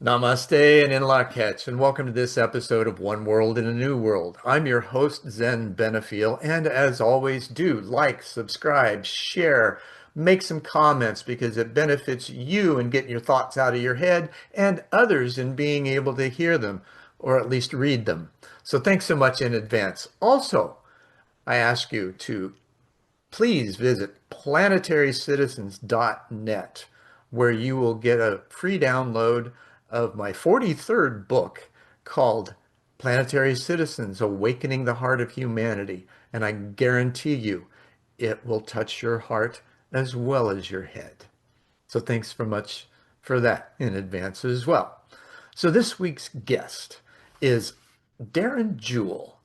Namaste and in Lak'ech, and welcome to this episode of One World in a New World. I'm your host, Zen Benefiel, and as always, do like, subscribe, share, make some comments because it benefits you in getting your thoughts out of your head and others in being able to hear them or at least read them. So thanks so much in advance. Also, I ask you to please visit planetaryscitizens.net, where you will get a free download of my 43rd book called Planetary Citizens: Awakening the Heart of Humanity. And I guarantee you it will touch your heart as well as your head. So thanks so much for that in advance as well. So this week's guest is Darren Jewell.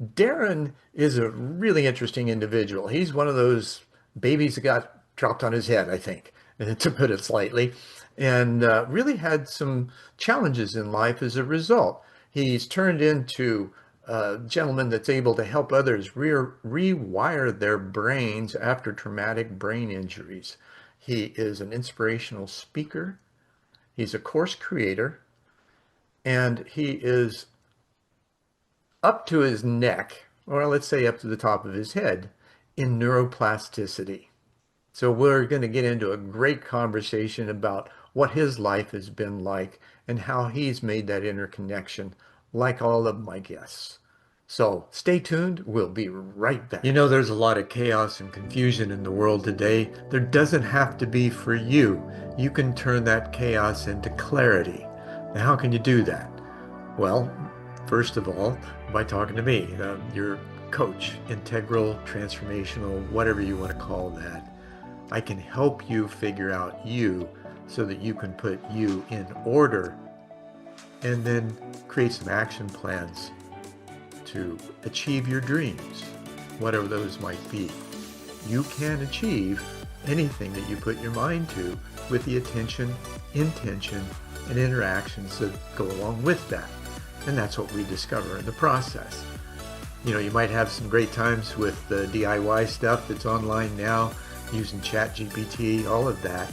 Darren is a really interesting individual. He's one of those babies that got dropped on his head, I think, to put it slightly, and really had some challenges in life as a result. He's turned into a gentleman that's able to help others rewire their brains after traumatic brain injuries. He is an inspirational speaker. He's a course creator, and he is up to his neck, or let's say up to the top of his head, in neuroplasticity. So we're going to get into a great conversation about what his life has been like and how he's made that interconnection, like all of my guests. So stay tuned. We'll be right back. You know, there's a lot of chaos and confusion in the world today. There doesn't have to be for you. You can turn that chaos into clarity. Now, how can you do that? Well, first of all, by talking to me, your coach, integral, transformational, whatever you want to call that. I can help you figure out you so that you can put you in order and then create some action plans to achieve your dreams, whatever those might be. You can achieve anything that you put your mind to with the attention, intention, and interactions that go along with that. And that's what we discover in the process. You know, you might have some great times with the DIY stuff that's online now, using ChatGPT, all of that.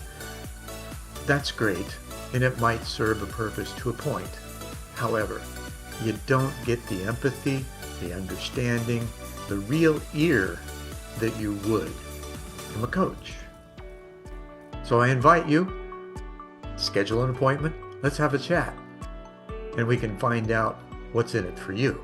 That's great, and it might serve a purpose to a point. However, you don't get the empathy, the understanding, the real ear that you would from a coach. So I invite you, schedule an appointment, let's have a chat, and we can find out what's in it for you.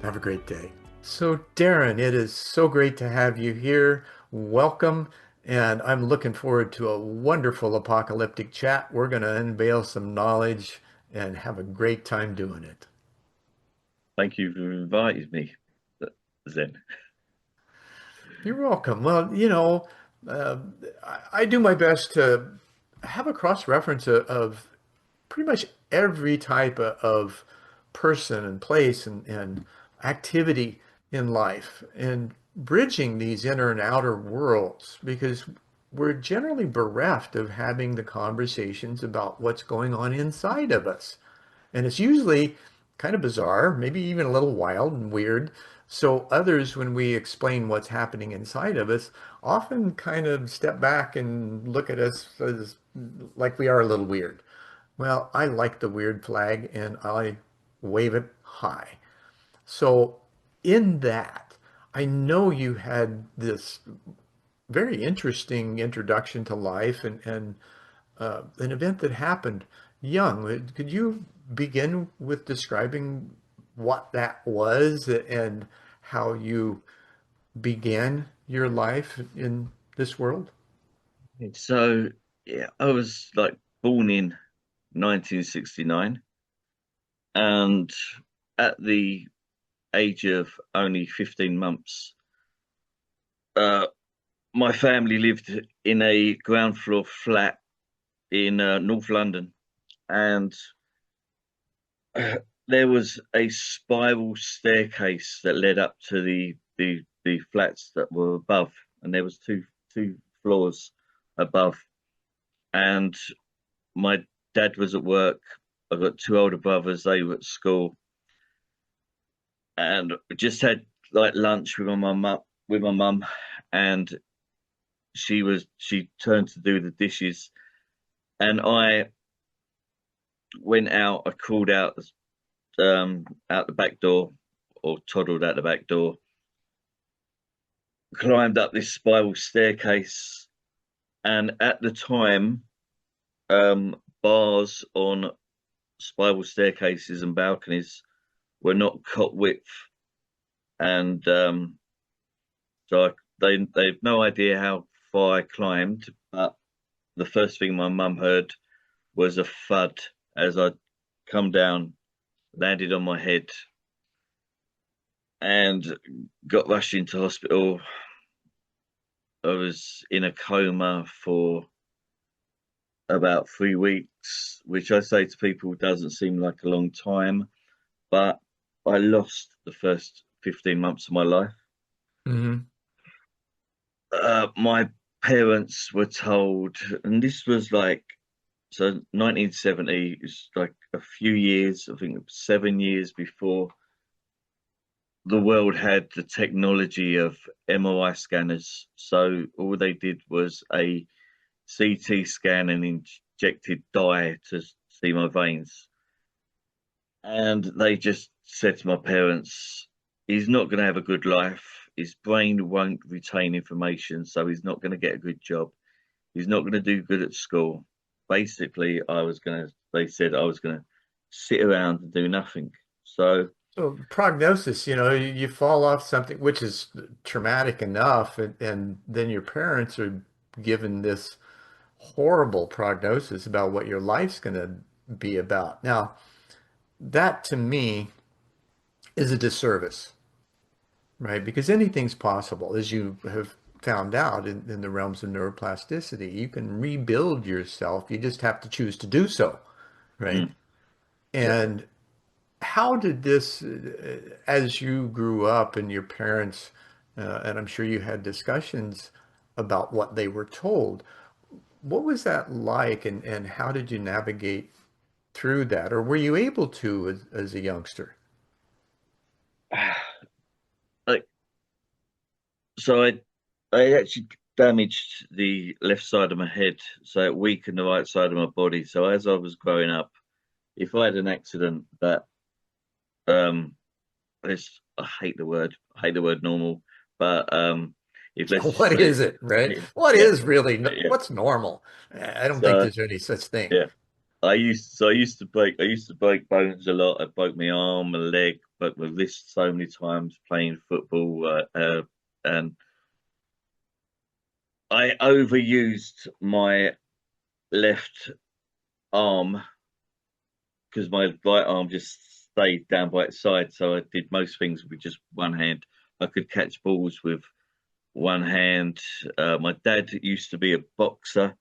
Have a great day. So Darren, it is so great to have you here. Welcome. And I'm looking forward to a wonderful apocalyptic chat. We're going to unveil some knowledge and have a great time doing it. Thank you for inviting me, Zen. You're welcome. Well, you know, uh, I do my best to have a cross-reference of pretty much every type of person and place and activity in life and bridging these inner and outer worlds, because we're generally bereft of having the conversations about what's going on inside of us. And it's usually kind of bizarre, maybe even a little wild and weird. So others, when we explain what's happening inside of us, often kind of step back and look at us as like we are a little weird. Well, I like the weird flag and I wave it high. So in that, I know you had this very interesting introduction to life and an event that happened young. Could you begin with describing what that was and how you began your life in this world? So, yeah, I was like born in 1969, and at the age of only 15 months, uh, my family lived in a ground floor flat in North London, and there was a spiral staircase that led up to the flats that were above, and there was two floors above. And my dad was at work. I've got two older brothers. They were at school, and we just had like lunch with my mum, and she turned to do the dishes, and I went out. I crawled out the back door, or toddled out the back door, climbed up this spiral staircase, and at the time, bars on spiral staircases and balconies were not cot width, and so they have no idea how far I climbed. But the first thing my mum heard was a thud as I come down, landed on my head, and got rushed into hospital. I was in a coma for about 3 weeks, which I say to people doesn't seem like a long time, but I lost the first 15 months of my life. Hmm. My parents were told, and this was like, so 1970 is like a few years, I think 7 years before the world had the technology of MRI scanners. So all they did was a CT scan and injected dye to see my veins. And they just said to my parents, he's not going to have a good life. His brain won't retain information, so he's not going to get a good job. He's not going to do good at school. Basically, they said I was going to sit around and do nothing. So, So prognosis, you fall off something which is traumatic enough, and then your parents are given this horrible prognosis about what your life's going to be about. Now, that to me is a disservice, right? Because anything's possible, as you have found out in the realms of neuroplasticity. You can rebuild yourself. You just have to choose to do so, right? mm, yeah. And how did this, as you grew up and your parents, and I'm sure you had discussions about what they were told, what was that like and how did you navigate through that? Or were you able to as a youngster? Like, so I actually damaged the left side of my head, so it weakened the right side of my body. So as I was growing up, if I had an accident that um I hate the word normal, but if let's just What say, is it, right? yeah, What yeah, is really, yeah. what's normal? I don't think So there's any such thing. yeah, I used to break bones a lot. I broke my arm, my leg, broke my wrist so many times playing football, and I overused my left arm because my right arm just stayed down by its side. So I did most things with just one hand. I could catch balls with one hand. My dad used to be a boxer,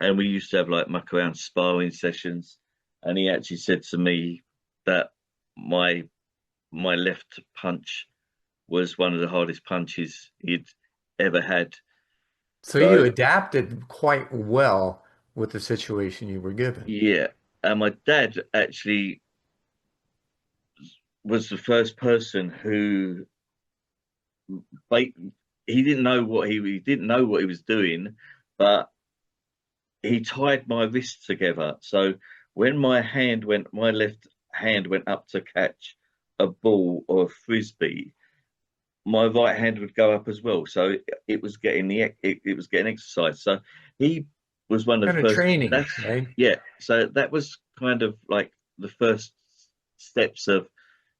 and we used to have like muck around sparring sessions. And he actually said to me that my my left punch was one of the hardest punches he'd ever had. So you So adapted quite well with the situation you were given. yeah, and my dad actually was the first person who like he didn't know what he was doing, but he tied my wrists together. So when my left hand went up to catch a ball or a frisbee, my right hand would go up as well. So it was getting it was getting exercise. So he was one of the Kind of first. training, That's right? yeah. So that was kind of like the first steps of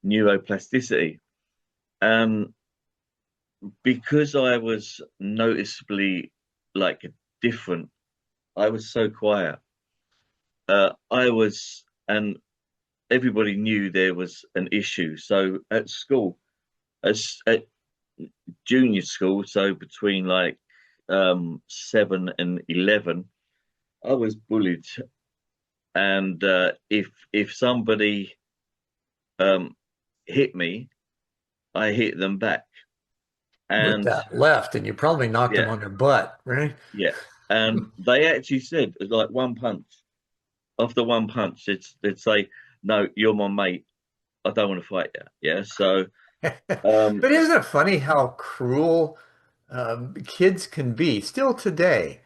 neuroplasticity. Um, because I was noticeably like different. I was so quiet. And everybody knew there was an issue. So at school, at junior school, so between like 7 and 11, I was bullied. And if somebody um, hit me, I hit them back. With And that left, and you probably knocked yeah, them on their butt, right? yeah. And they actually said, it was like one punch. After one punch, they'd say, "No, you're my mate. I don't want to fight you." Yeah. So um, But isn't it funny how cruel kids can be still today?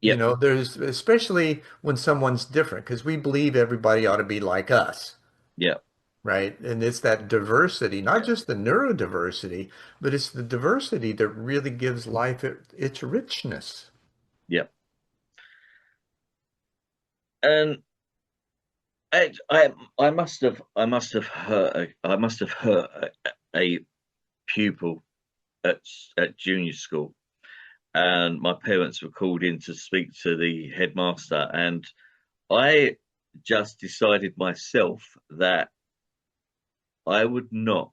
You Yep. know, there's especially when someone's different, because we believe everybody ought to be like us, Yep. right? And it's that diversity, not Yeah. just the neurodiversity, but it's the diversity that really gives life its richness. Yep. And I must have hurt a pupil at junior school, and my parents were called in to speak to the headmaster, and I just decided myself that I would not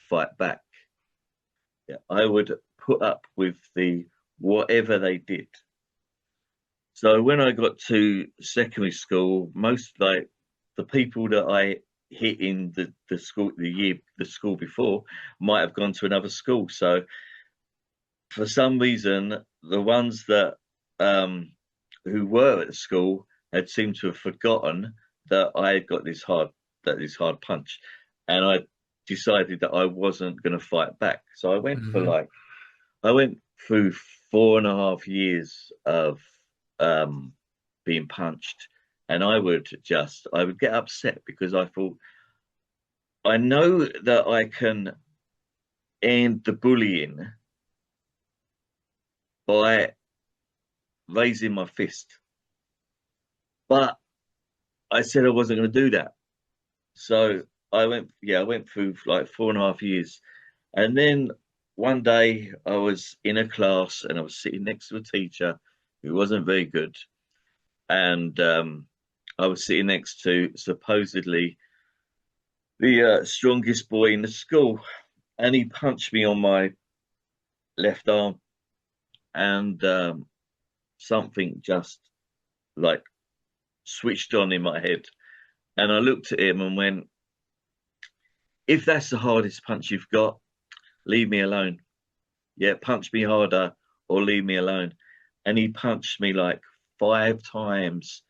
fight back. Yeah, I would put up with the whatever they did. So when I got to secondary school, most like the people that I hit in the school before might have gone to another school. So for some reason, the ones that who were at the school had seemed to have forgotten that I had got this hard punch, and I decided that I wasn't going to fight back. So Hmm. I went through 4.5 years of um, being punched, and I would get upset because I thought I know that I can end the bullying by raising my fist, but I said I wasn't going to do that. So I went through like 4.5 years, and then one day I was in a class and I was sitting next to a teacher who wasn't very good, and I was sitting next to supposedly the strongest boy in the school, and he punched me on my left arm, and something just like switched on in my head, and I looked at him and went, "If that's the hardest punch you've got, leave me alone. Yeah, punch me harder or leave me alone." And he punched me like 5 times,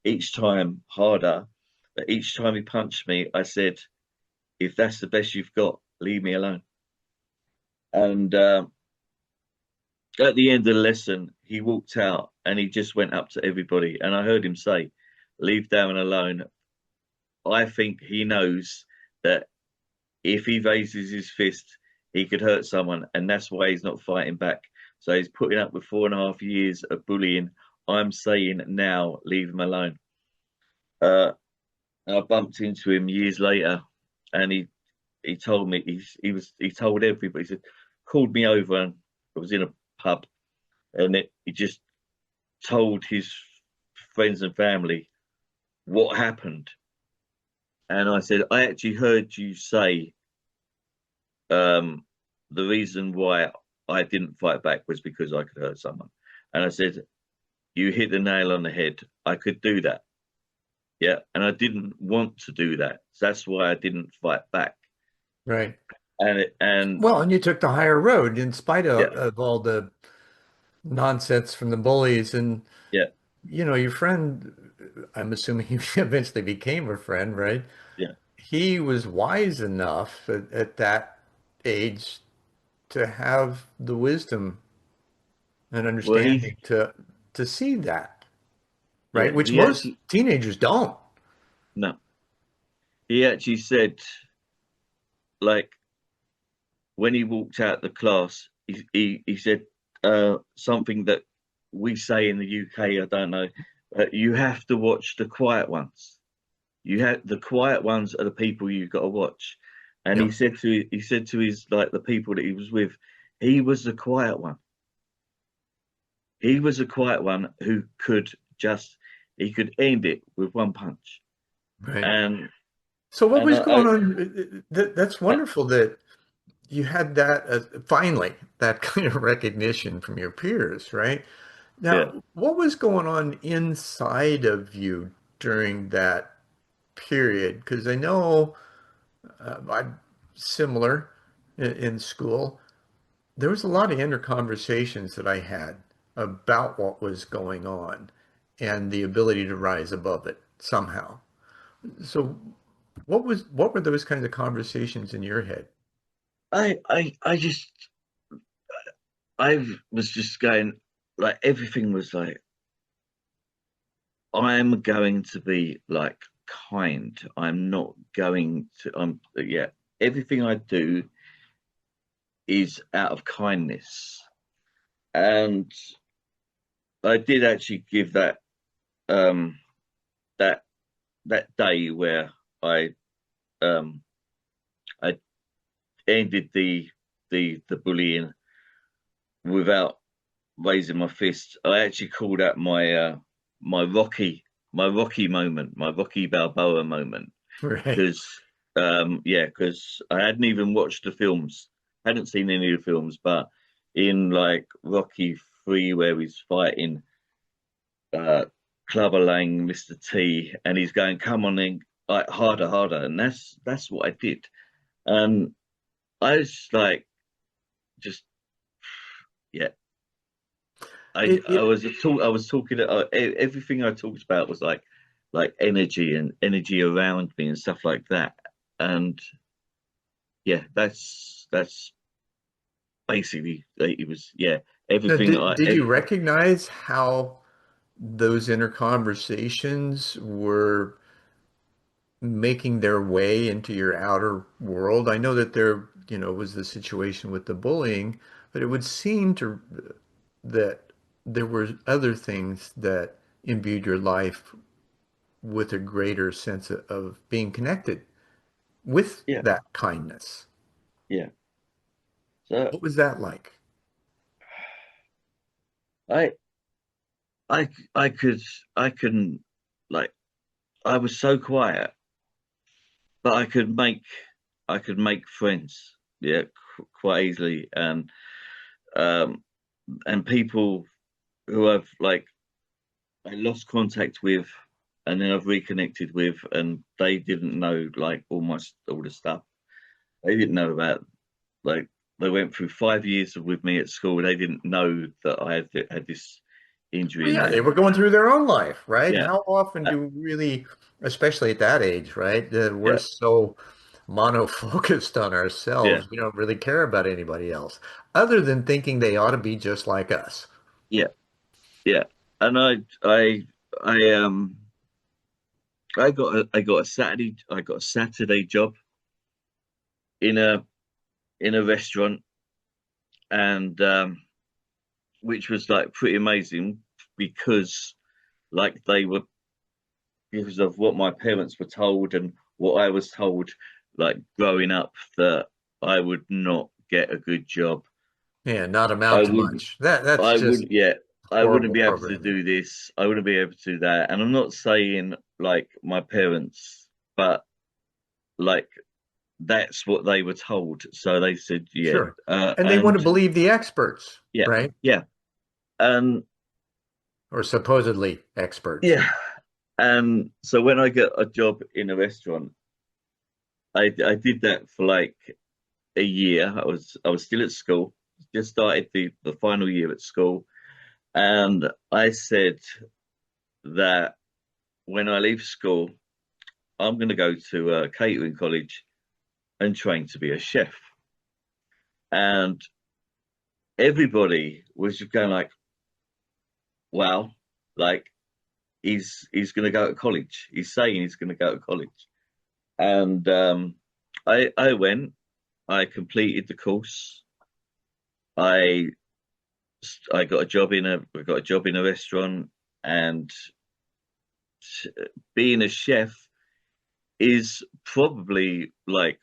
each time harder. But each time he punched me, I said, "If that's the best you've got, leave me alone." And at the end of the lesson, he walked out and he just went up to everybody. And I heard him say, "Leave Darren alone. I think he knows that if he raises his fist, he could hurt someone. And that's why he's not fighting back. So he's putting up with 4.5 years of bullying. I'm saying now, leave him alone." Uh, and I bumped into him years later, and he told me he told everybody. He said, called me over, and I was in a pub, and he just told his friends and family what happened. And I said, I actually heard you say um, the reason why I didn't fight back was because I could hurt someone. And I said, you hit the nail on the head. I could do that. Yeah. And I didn't want to do that. So that's why I didn't fight back. Right. And Well, and you took the higher road in spite yeah, of all the nonsense from the bullies. And, yeah, you know, your friend, I'm assuming he eventually became a friend, right? yeah. He was wise enough at that age to have the wisdom and Well, understanding to see that, right? yeah, Which he most actually, teenagers don't. no, he actually said, like, when he walked out the class, he said something that we say in the UK, I don't know, you have to watch the quiet ones. You have the quiet ones are the people you've got to watch. And Yep. he said to his like the people that he was with, he was the quiet one. He was the quiet one who could just he could end it with one punch. Right. And So what and was going on? That's I wonderful that you had that finally that kind of recognition from your peers, right? yeah, Now, what was going on inside of you during that period? Because I know I'm similar in school. There was a lot of inner conversations that I had about what was going on and the ability to rise above it somehow. So what were those kinds of conversations in your head? I just I was just going like everything was like. I'm going to be like kind. I'm not going to, yeah, everything I do is out of kindness. And I did actually give um, that, that day where I, um, I ended the bullying without raising my fist. I actually called out my my Rocky moment, my Rocky Balboa moment, Right. because yeah, because I hadn't even watched the films, hadn't seen any of the films, but in like Rocky 3, where he's fighting uh Clubber Lang, Mr. T, and he's going, come on in, like harder, harder, and that's what I did. And I was like, just yeah, I It was I was talking. Everything I talked about was like energy and energy around me and stuff like that. And yeah, that's basically like, it was, yeah, Now, everything. did you recognize how those inner conversations were making their way into your outer world? I know that there, was the situation with the bullying, but it would seem to that there were other things that imbued your life with a greater sense of being connected with Yeah, that kindness. yeah. So What was that like? I I could I can like I was so quiet, but I could make friends. Yeah, quite easily, um and people who I've like I lost contact with, and then I've reconnected with, and they didn't know like all the stuff. They didn't know about, like, they went through 5 years with me at school. They didn't know that I had this injury Well, and yeah, that. they were going through their own life, right? Yeah, How often uh, do we really, especially at that age, right? We're yeah, so mono-focused on yeah, ourselves. We don't really care about anybody else, other than thinking they ought to be just like us. yeah, yeah. And I I got a Saturday job in a restaurant, and which was like pretty amazing, because like they were, because of what my parents were told and what I was told, like growing up, that I would not get a good job. Yeah, not amount I to would, much. That's just yeah, I wouldn't horrible be able to programming. do this. I wouldn't be able to do that. And I'm not saying like my parents, but like that's what they were told. So they said, yeah, Sure. And they want and to believe the experts, yeah, right? yeah, and Or supposedly experts. yeah. And so when I get a job in a restaurant, I did that for like a year. I was still at school, just started the final year at school, and I said that when I leave school, I'm going to go to a catering college and train to be a chef. And everybody was just going like, "Wow, like he's going to go to college. He's saying he's going to go to college." And I went. I completed the course. I I got a job in a restaurant, and being a chef is probably like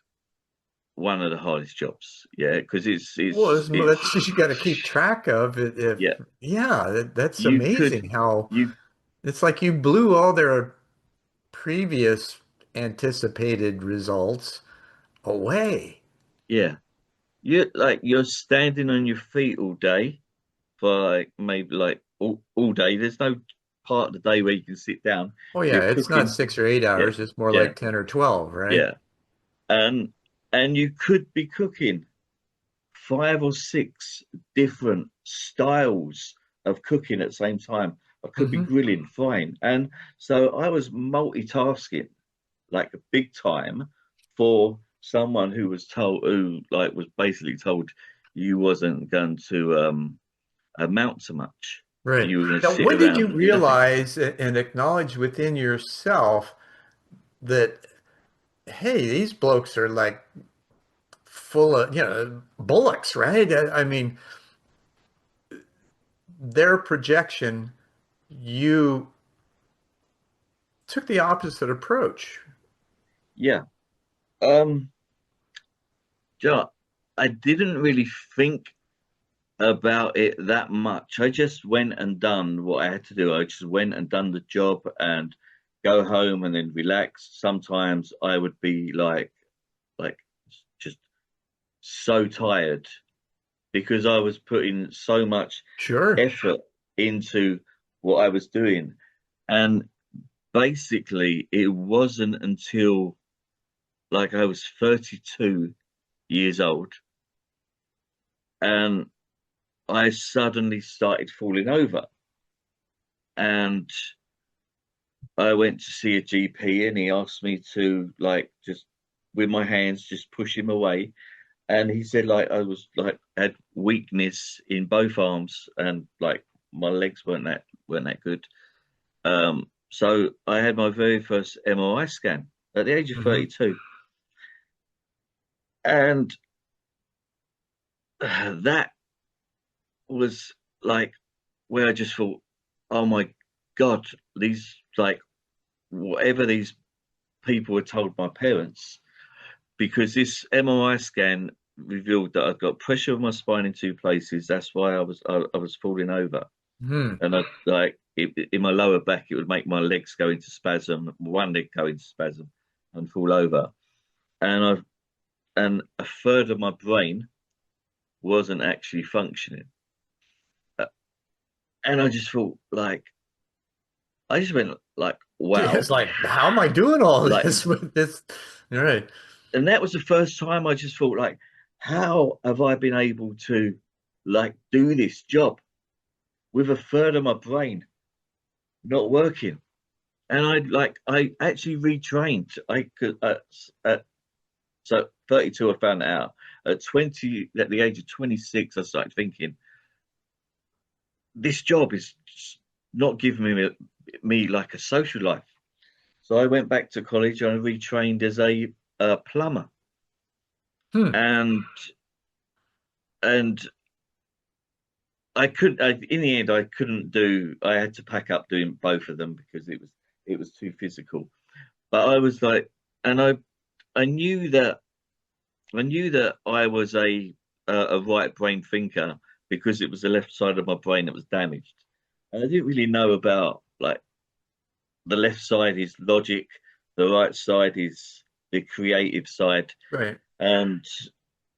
one of the hardest jobs. Yeah, because Well, it's that's just you got to keep track of it. If yeah. yeah, that's You could amazing how you it's like you blew all their previous anticipated results away. yeah, you like you're standing on your feet all day for like maybe like all day. There's no part of the day where you can sit down. Oh You're yeah, it's not cooking. 6 or 8 hours. Yeah, It's more yeah, like 10 or 12, right? yeah. And you could be cooking 5 or 6 different styles of cooking at the same time. I could be Hmm. grilling, frying. And so I was multitasking like big time for someone who was told, who was basically told you wasn't going to amount to much. Right. You were going to Now, sit when did you around and do nothing. realize and acknowledge within yourself that, hey, these blokes are like full of, bullocks, right? I mean, their projection, you took the opposite approach. Yeah. Um, Joe, I didn't really think about it that much. I just went and done what I had to do. I just went and done the job and go home and then relax. Sometimes I would be like just so tired because I was putting so much Sure. effort into what I was doing. And basically, it wasn't until like I was 32 years old and I suddenly started falling over. And I went to see a GP and he asked me to like just with my hands just push him away. And he said like I was like had weakness in both arms and like my legs weren't that good. So I had my very first MRI scan at the age of Hmm. 32. And that was like where I just thought, oh my God, these like whatever these people had told my parents, because this MRI scan revealed that I've got pressure of my spine in two places. That's why I was falling over, Hmm. and I like in my lower back, it would make my legs go into spasm, one leg go into spasm, and fall over. And I've and a third of my brain wasn't actually functioning, Uh, and I just thought like I just went like It's wow, like, how am I doing all like, this with this? All right. and that was the first time I just thought like, how have I been able to like do this job with a third of my brain not working? And I actually retrained. I could at so 32 I found that out. At 20 at the age of 26 I started thinking this job is not giving me like a social life. So I went back to college and I retrained as a plumber. Hmm. And and I couldn't. In the end, I couldn't do. I had to pack up doing both of them because it was too physical. But I was like, and I knew that I was a right brain thinker because it was the left side of my brain that was damaged, and I didn't really know about like the left side is logic, the right side is the creative side, Right. and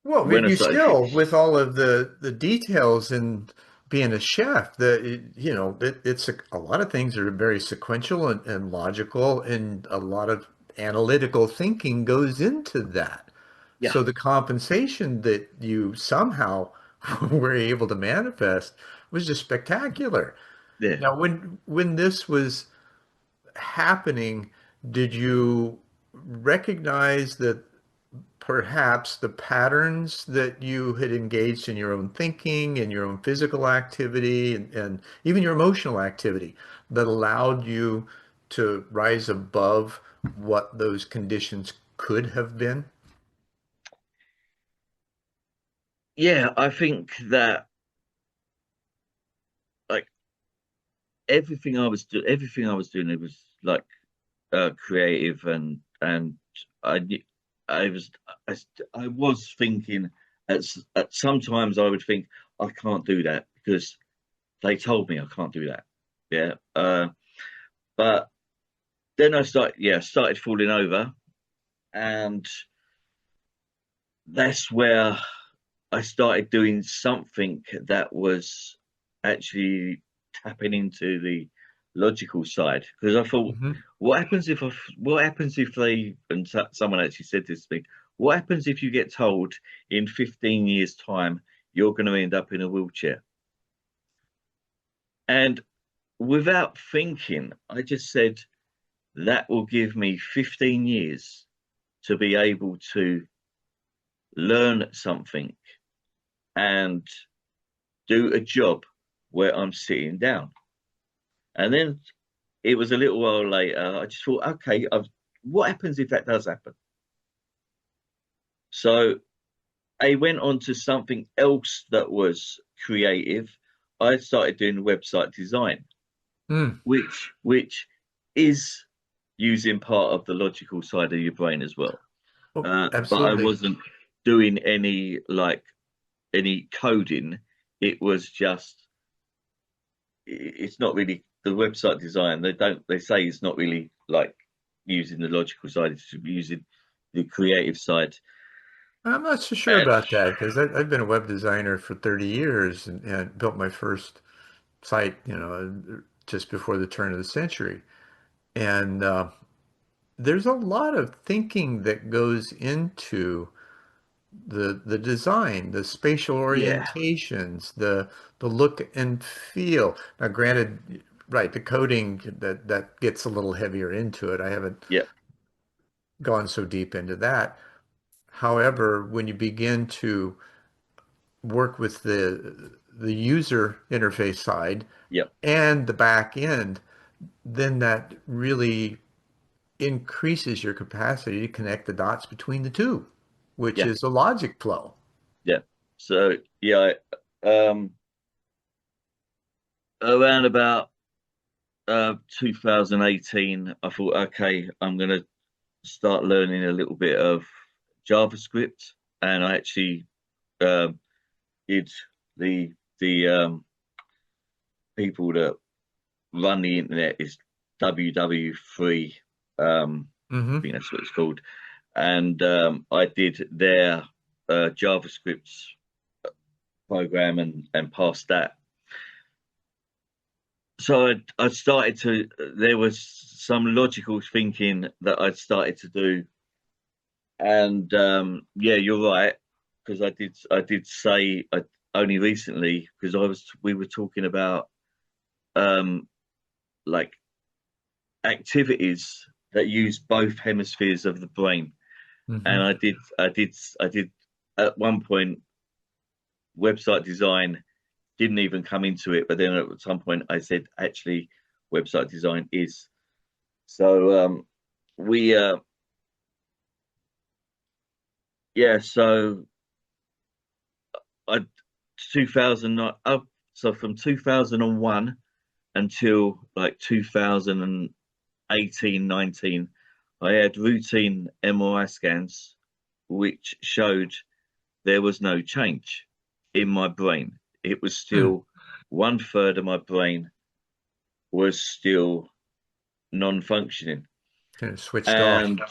Well, when I you started, still, with all of the details and being a chef, a lot of things are very sequential and logical, and a lot of analytical thinking goes into that. yeah, So the compensation that you somehow were able to manifest was just spectacular. yeah. Now, when this was happening, did you recognize that perhaps the patterns that you had engaged in your own thinking and your own physical activity and even your emotional activity that allowed you to rise above what those conditions could have been? Yeah, I think that like everything I was doing, it was like creative and I knew- I was I, I was thinking at sometimes I would think I can't do that because they told me I can't do that. Yeah. But then started falling over and that's where I started doing something that was actually tapping into the logical side because I thought, Hmm. what happens if they and someone actually said this to me, what happens if you get told in 15 years' time you're going to end up in a wheelchair? And without thinking, I just said that will give me 15 years to be able to learn something and do a job where I'm sitting down. And then it was a little while later, I just thought, okay, what happens if that does happen? So I went on to something else that was creative. I started doing website design, Mm. which is using part of the logical side of your brain as well. Oh, But I absolutely. wasn't doing any coding. It was just it's not really the website design. They say it's not really like using the logical side. It's using the creative side. I'm not so sure And about that because I've been a web designer for 30 years and built my first site, just before the turn of the century. And there's a lot of thinking that goes into the design, the spatial yeah, orientations, the look and feel. Now, granted, right, the coding that gets a little heavier into it. I haven't yeah, gone so deep into that. However, when you begin to work with the user interface side yeah, and the back end, then that really increases your capacity to connect the dots between the two, which yeah, is a logic flow. yeah. So yeah, around about 2018, I thought, okay, I'm gonna start learning a little bit of JavaScript, and I actually um, did the people that run the internet is WW3. I Hmm. think that's what it's called, and I did their JavaScript program and passed that. So I started to. There was some logical thinking that I'd started to do, and yeah, you're right because I did say only recently because we were talking about um, like activities that use both hemispheres of the brain, and Hmm. I did at one point website design didn't even come into it, but then at some point I said actually website design is so we yeah so I 2000 so from 2001 until like 2018 19 I had routine MRI scans which showed there was no change in my brain. It was Hmm. still one third of my brain was still non-functioning. Kind of switched off. And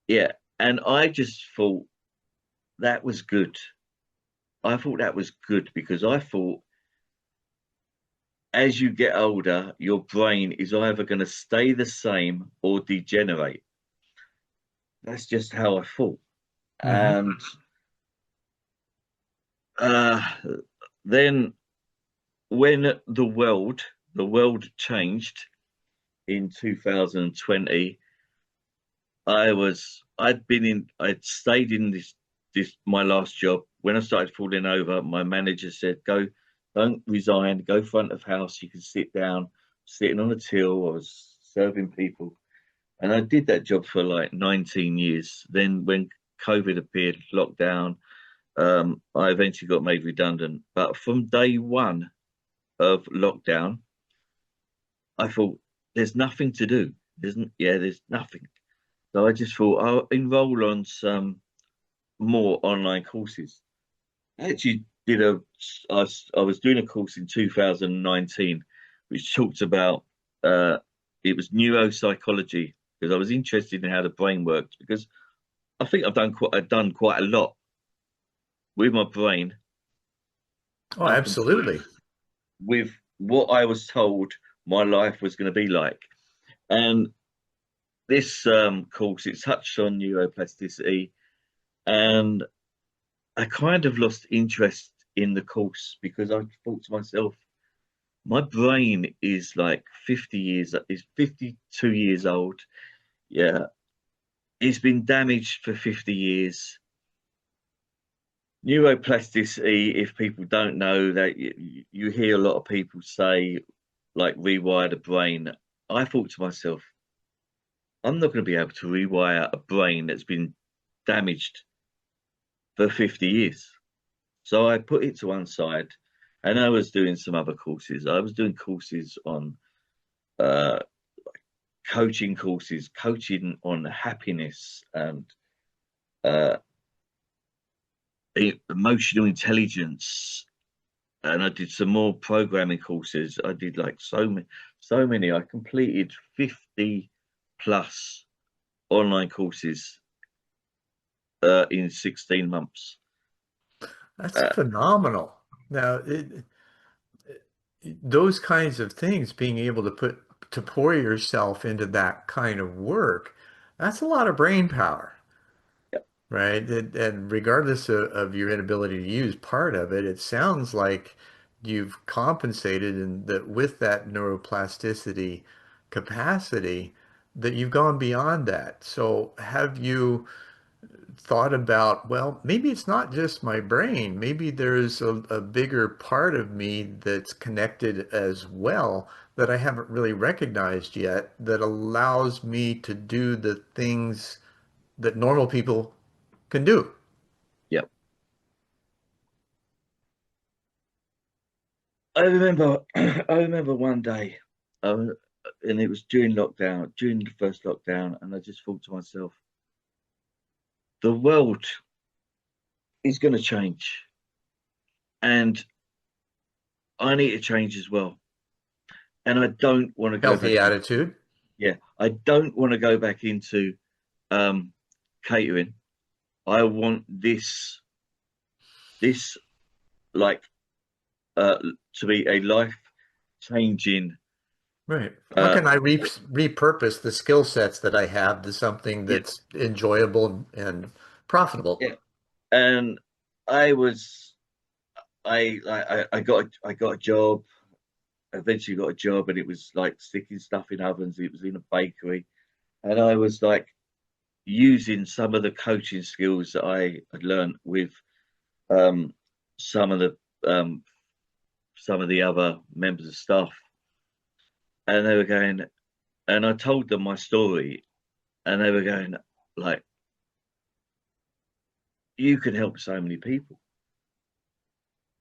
yeah, and I just thought that was good. I thought that was good because I thought as you get older, your brain is either going to stay the same or degenerate. That's just how I thought. Hmm. And uh, then when the world changed in 2020, I'd stayed in this my last job. When I started falling over, my manager said, "Go, don't resign. Go front of house. You can sit down." Sitting on a till, I was serving people, and I did that job for like 19 years. Then when COVID appeared, lockdown, I eventually got made redundant. But from day one of lockdown, I thought there's nothing to do. There's nothing. So I just thought I'll enroll on some more online courses. I actually did I was doing a course in 2019, which talked about uh, it was neuropsychology because I was interested in how the brain works because I think I've done quite a lot with my brain Oh, up until absolutely. with what I was told my life was going to be like. And this course it touched on neuroplasticity, and I kind of lost interest in the course because I thought to myself, my brain is like 52 years old. Yeah, it's been damaged for 50 years. Neuroplasticity, if people don't know that, you hear a lot of people say, like, rewire the brain. I thought to myself, I'm not going to be able to rewire a brain that's been damaged for 50 years. So I put it to one side and I was doing some other courses. I was doing courses on uh, coaching courses, coaching on happiness and uh, emotional intelligence. And I did some more programming courses. I did like so many. I completed 50 plus online courses in 16 months. That's Uh, phenomenal. Now, those kinds of things, being able to pour yourself into that kind of work, that's a lot of brain power, yeah, right? And regardless of your inability to use part of it, it sounds like you've compensated and that with that neuroplasticity capacity, that you've gone beyond that. So have you thought about, well, maybe it's not just my brain. Maybe there's a bigger part of me that's connected as well that I haven't really recognized yet that allows me to do the things that normal people can do. yeah. I remember, I remember one day, um, and it was during lockdown, during the first lockdown, and I just thought to myself, the world is going to change, and I need to change as well. And I don't want to go Healthy back in. attitude. Yeah, I don't want to go back into um, catering. I want this like uh, to be a life changing. Right. How Uh, can I repurpose the skill sets that I have to something yeah, that's enjoyable and profitable? yeah. And I was I got a job. Eventually got a job, and it was like sticking stuff in ovens. It was in a bakery, and I was like using some of the coaching skills that I had learned with um, some of the um, some of the other members of staff, and they were going, and I told them my story, and they were going like, "You can help so many people."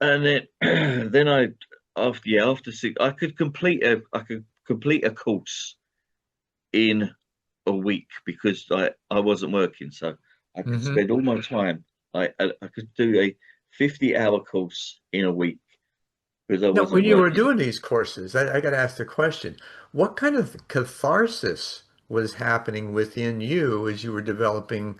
And then then I after six, I could complete a course in a week because I wasn't working, so I could Hmm. spend all my time. I could do a 50-hour course in a week because I Now, when wasn't you were working. doing these courses, I got to ask the question, what kind of catharsis was happening within you as you were developing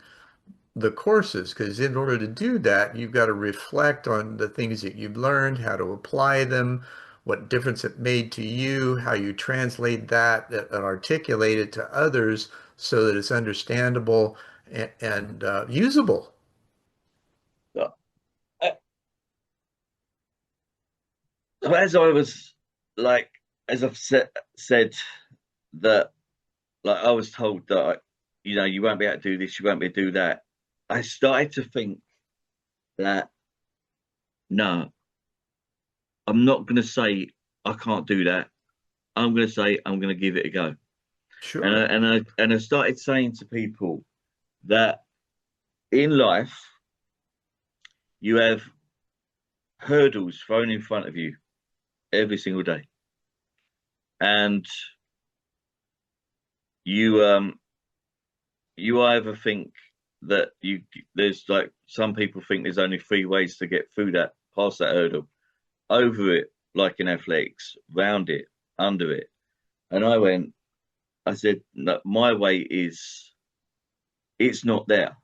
the courses? Because in order to do that, you've got to reflect on the things that you've learned, how to apply them, what difference it made to you, how you translate that and articulate it to others so that it's understandable and usable. So, so as I was like, as I've said that, like I was told that you won't be able to do this, you won't be able to do that. I started to think that no, I'm not going to say I can't do that. I'm going to say I'm going to give it a go. Sure. And I started saying to people that in life you have hurdles thrown in front of you every single day, and you you either think that you there's like some people think there's only three ways to get through that past that hurdle: over it, like in athletics, round it, under it. And I said, no, my way is it's not there.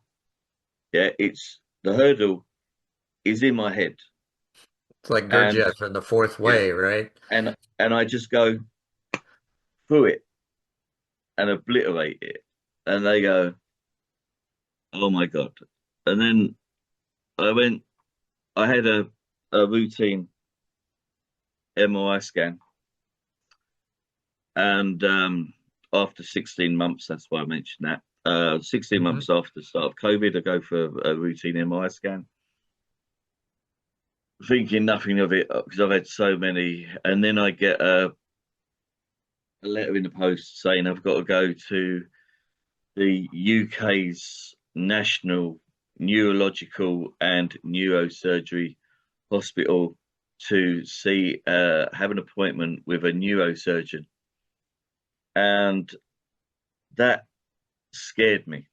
Yeah, it's the hurdle is in my head, It's like and Gurdjieff in the fourth yeah, way, right? and I just go through it and obliterate it, and they go, oh my god. And then I went, I had a routine MRI scan, and after 16 months, that's why I mentioned that. 16 Hmm. months after the start of COVID, I go for a routine MRI scan, thinking nothing of it because I've had so many. And then I get a letter in the post saying I've got to go to the UK's National Neurological and Neurosurgery Hospital to see have an appointment with a neurosurgeon, and that scared me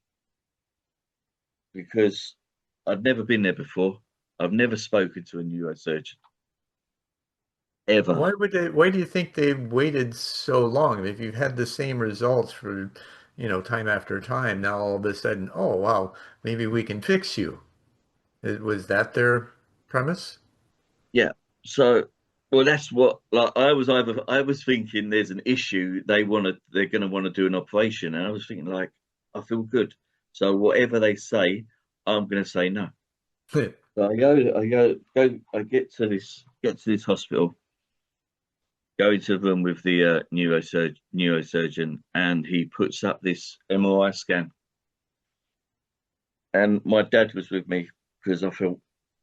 because I'd never been there before. I've never spoken to a neurosurgeon ever. Why do you think they waited so long? I mean, if you've had the same results for, time after time, now all of a sudden, oh wow, maybe we can fix you. Was that their premise? Yeah. So, well, that's what like I was thinking there's an issue they're going to want to do an operation, and I was thinking like I feel good, so whatever they say, I'm going to say no. So I get to this hospital, go into the room with the neurosurgeon, and he puts up this MRI scan. And my dad was with me because I felt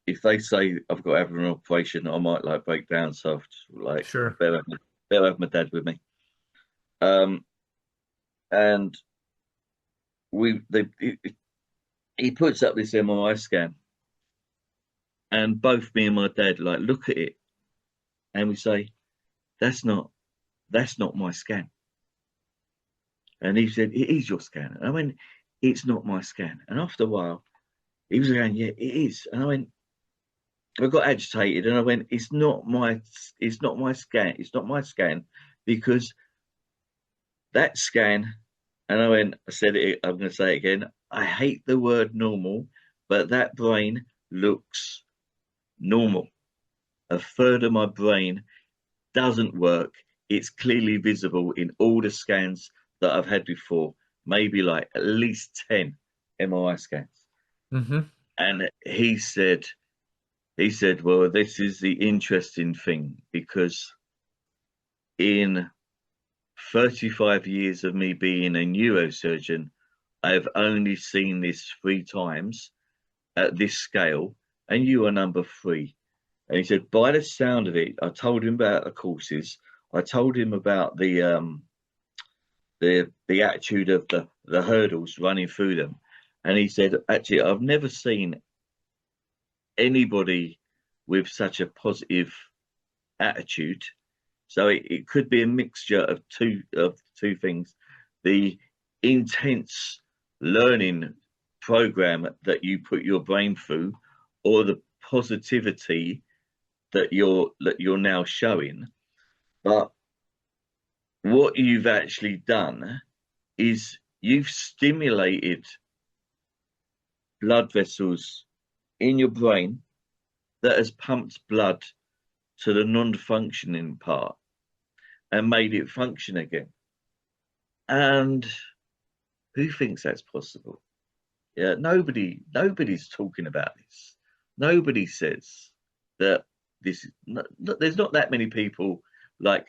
if they say I've got to have an operation, I might like break down. So I've just like Sure. better have my dad with me. Um, and we they he puts up this MRI scan, and both me and my dad like look at it, and we say that's not my scan. And he said it is your scan. And I went, it's not my scan. And after a while, he was going, yeah, it is. And I went, I got agitated and I went, it's not my scan. It's not my scan because that scan, and I said it, I'm going to say it again. I hate the word normal, but that brain looks normal. A third of my brain doesn't work. It's clearly visible in all the scans that I've had before, maybe like at least 10 MRI scans. Hmm. And he said, well, this is the interesting thing because in 35 years of me being a neurosurgeon, I've only seen this 3 times at this scale, and you are number 3. And he said, by the sound of it, I told him about the courses. I told him about the attitude of the hurdles running through them. And he said, actually, I've never seen anybody with such a positive attitude. So it could be a mixture of two things. The intense learning program that you put your brain through, or the positivity that you're now showing. But what you've actually done is you've stimulated blood vessels in your brain that has pumped blood to the non-functioning part and made it function again. And who thinks that's possible? Yeah, nobody's talking about this. Nobody says that there's not that many people like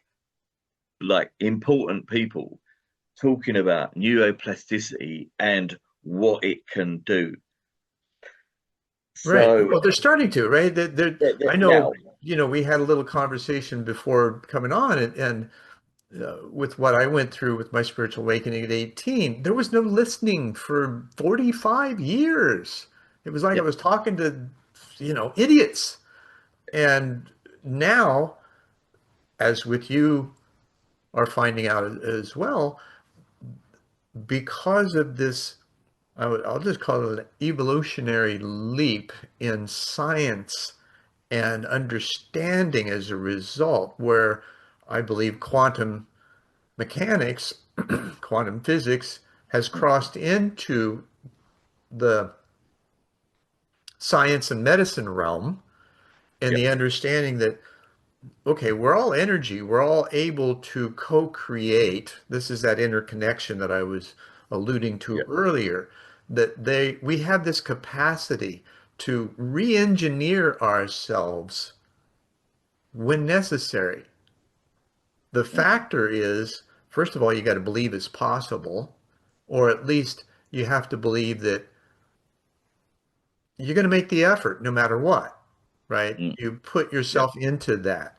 important people talking about neuroplasticity and what it can do. Right. So Well, they're starting to, right? I know, now, we had a little conversation before coming on, and with what I went through with my spiritual awakening at 18, there was no listening for 45 years. It was like I yeah, was talking to, idiots. And now, as with you are finding out as well, because of this, I'll just call it an evolutionary leap in science and understanding as a result, where I believe quantum mechanics, quantum physics has crossed into the science and medicine realm, and yeah, the understanding that, okay, we're all energy, we're all able to co-create. This is that interconnection that I was alluding yeah, to earlier, that we have this capacity to re-engineer ourselves when necessary. The factor is, first of all, you got to believe it's possible, or at least you have to believe that you're going to make the effort no matter what. right? mm, You put yeah, yourself into that.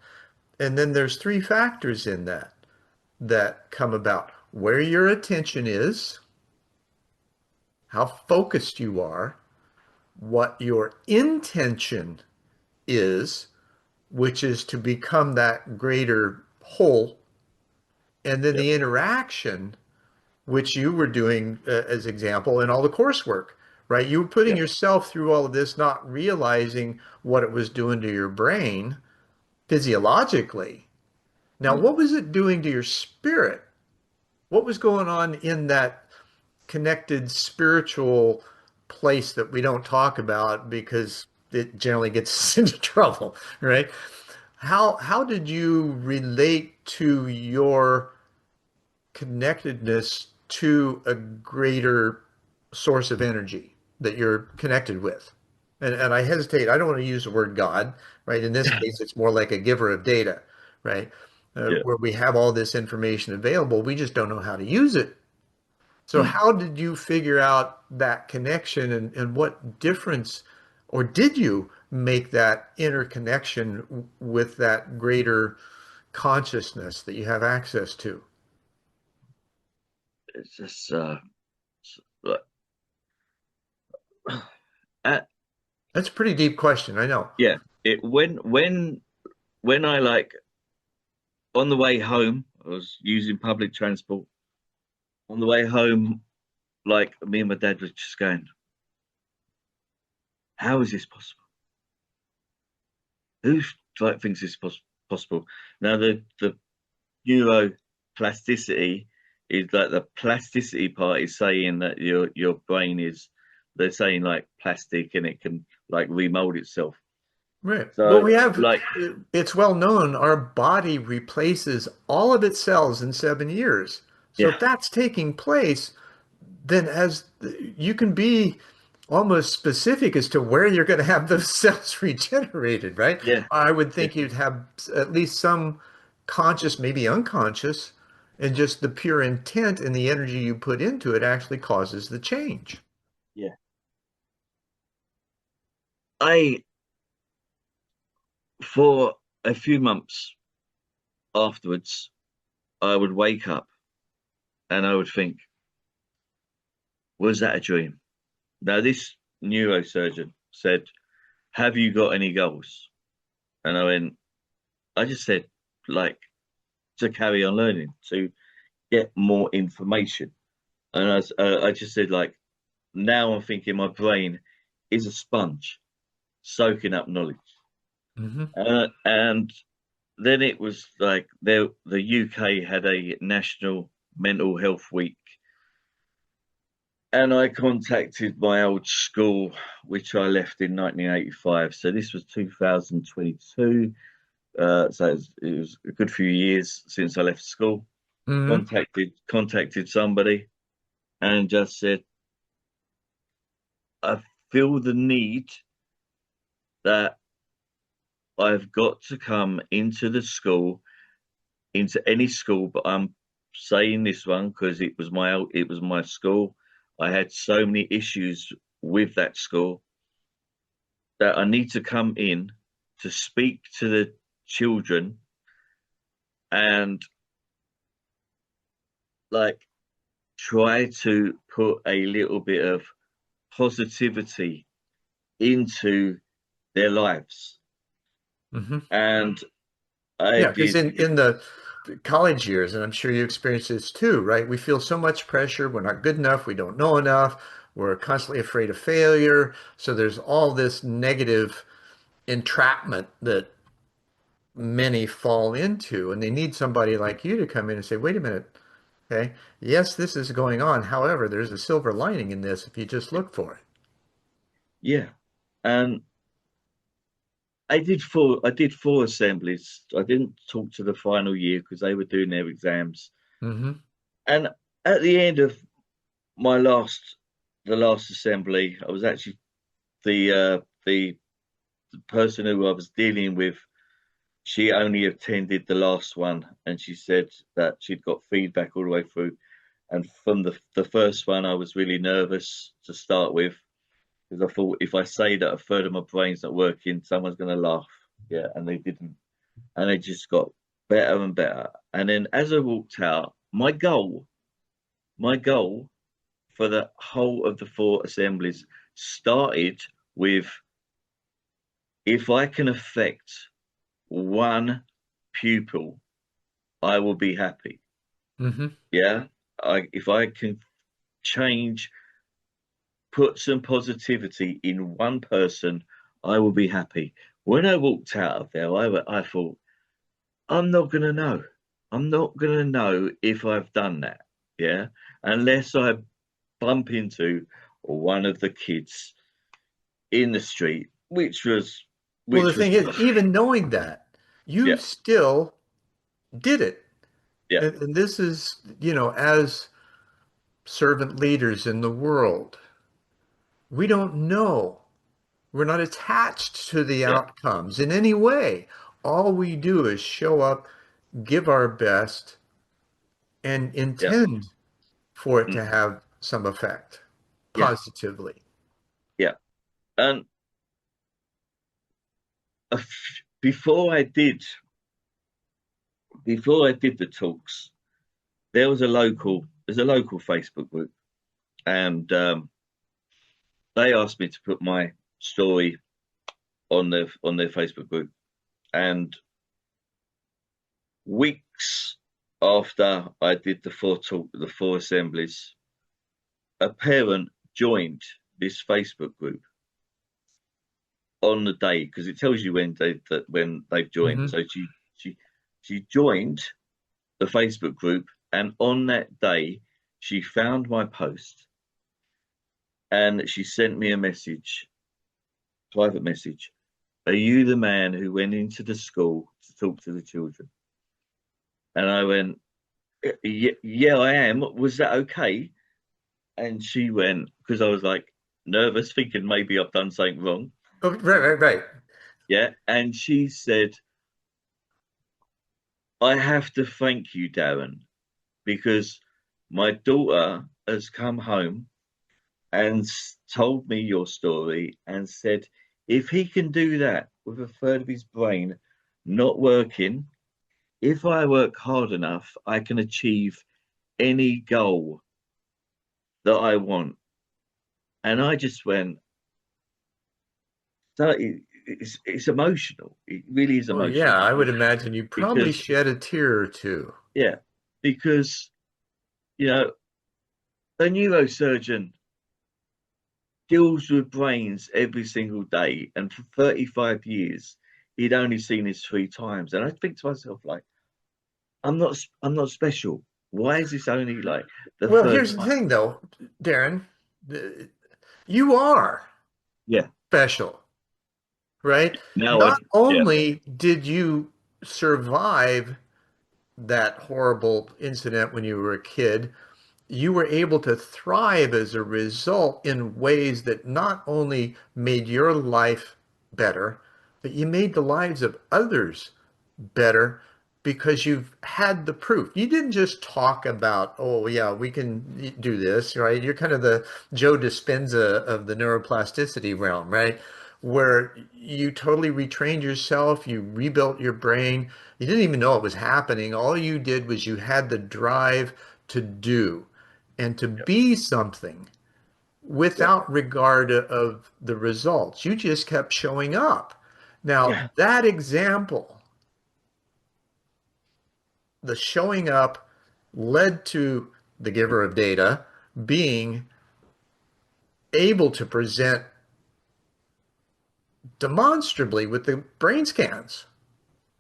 And then there's three factors in that that come about: where your attention is, how focused you are, what your intention is, which is to become that greater whole, and then yeah, the interaction, which you were doing as example in all the coursework, right? You were putting yeah, yourself through all of this, not realizing what it was doing to your brain physiologically. Now, mm. what was it doing to your spirit? What was going on in that connected spiritual place that we don't talk about because it generally gets us into trouble, right? How did you relate to your connectedness to a greater source of energy that you're connected with? And I hesitate, I don't want to use the word God, right? In this case, it's more like a giver of data, right? Yeah. Where we have all this information available, we just don't know how to use it. So Mm. how did you figure out that connection and what difference, or did you make that interconnection with that greater consciousness that you have access to? It's just like, uh, That's a pretty deep question, I know. yeah. It when I like on the way home, I was using public transport. On the way home, like me and my dad were just going, "How is this possible? Who like thinks this possible?" Now the neuroplasticity is like the plasticity part is saying that your brain is they're saying like plastic and it can like remold itself. Right. Well, So we have, like it's well known our body replaces all of its cells in 7 years. So yeah, if that's taking place, then as you can be almost specific as to where you're going to have those cells regenerated, right? yeah, I would yeah, think you'd have at least some conscious, maybe unconscious, and just the pure intent and the energy you put into it actually causes the change. yeah. I for a few months afterwards, I would wake up and I would think, was that a dream? Now this neurosurgeon said, have you got any goals? And I just said, like, to carry on learning, to get more information. And I just said, like, now I'm thinking my brain is a sponge soaking up knowledge. Hmm. And then it was like the UK had a national mental health week. And I contacted my old school, which I left in 1985. So this was 2022. So it was a good few years since I left school. Hmm. Contacted somebody and just said, I feel the need that I've got to come into the school, into any school, but I'm saying this one because it was my school. I had so many issues with that school that I need to come in to speak to the children and like try to put a little bit of positivity into their lives. Hmm. And I Yeah, because did, in the college years, and I'm sure you experience this too, right? We feel so much pressure. We're not good enough. We don't know enough. We're constantly afraid of failure. So there's all this negative entrapment that many fall into, and they need somebody like you to come in and say, wait a minute, okay, yes, this is going on. However, there's a silver lining in this if you just look for it. yeah. And I did four assemblies. I didn't talk to the final year because they were doing their exams. Hmm. And at the end of my the last assembly, I was actually the person who I was dealing with. She only attended the last one, and she said that she'd got feedback all the way through. And from the first one, I was really nervous to start with. because I thought if I say that a third of my brain's not working, someone's going to laugh. Yeah, and they didn't, and it just got better and better. And then as I walked out, my goal for the whole of the four assemblies started with, if I can affect one pupil, I will be happy. Hmm. Yeah. If I can change, put some positivity in one person, I will be happy. When I walked out of there, I thought, I'm not going to know. I'm not going to know if I've done that. Yeah. Unless I bump into one of the kids in the street, Well, the which was, thing is, even knowing that, you yeah, still did it. yeah, And this is, as servant leaders in the world, we don't know. We're not attached to the yeah, outcomes in any way. All we do is show up, give our best, and yeah, intend for it mm, to have some effect yeah, positively. yeah. And before I did the talks, there's a local Facebook group, and they asked me to put my story on their Facebook group. And weeks after I did the four assemblies, a parent joined this Facebook group on the day, because it tells you when they've joined. Hmm. So she she joined the Facebook group, and on that day she found my post and she sent me a message, private message. Are you the man who went into the school to talk to the children? And I went, yeah, yeah, I am. Was that okay? And she went, because I was like nervous, thinking maybe I've done something wrong. Oh, right, right, right. Yeah. And she said, I have to thank you, Darren, because my daughter has come home and told me your story and said, if he can do that with a third of his brain not working, if I work hard enough, I can achieve any goal that I want. And I just went, so it's emotional. It really is Well, yeah, emotional I would imagine you probably because, shed a tear or two. yeah, because, you know, a neurosurgeon deals with brains every single day. And for 35 years, he'd only seen this three times. And I think to myself, like, I'm not special. Why is this only like the Well, third here's the time? thing, though, Darren. The- You are Yeah. special, right? Now I, Not yeah, only did you survive that horrible incident when you were a kid, you were able to thrive as a result in ways that not only made your life better, but you made the lives of others better because you've had the proof. You didn't just talk about, oh, yeah, we can do this, right? You're kind of the Joe Dispenza of the neuroplasticity realm, right? Where you totally retrained yourself, you rebuilt your brain. You didn't even know it was happening. All you did was you had the drive to do and to yeah, be something yeah, without regard of the results. You just kept showing up. yeah, Now, that example, the showing up, led to the giver of data being able to present demonstrably with the brain scans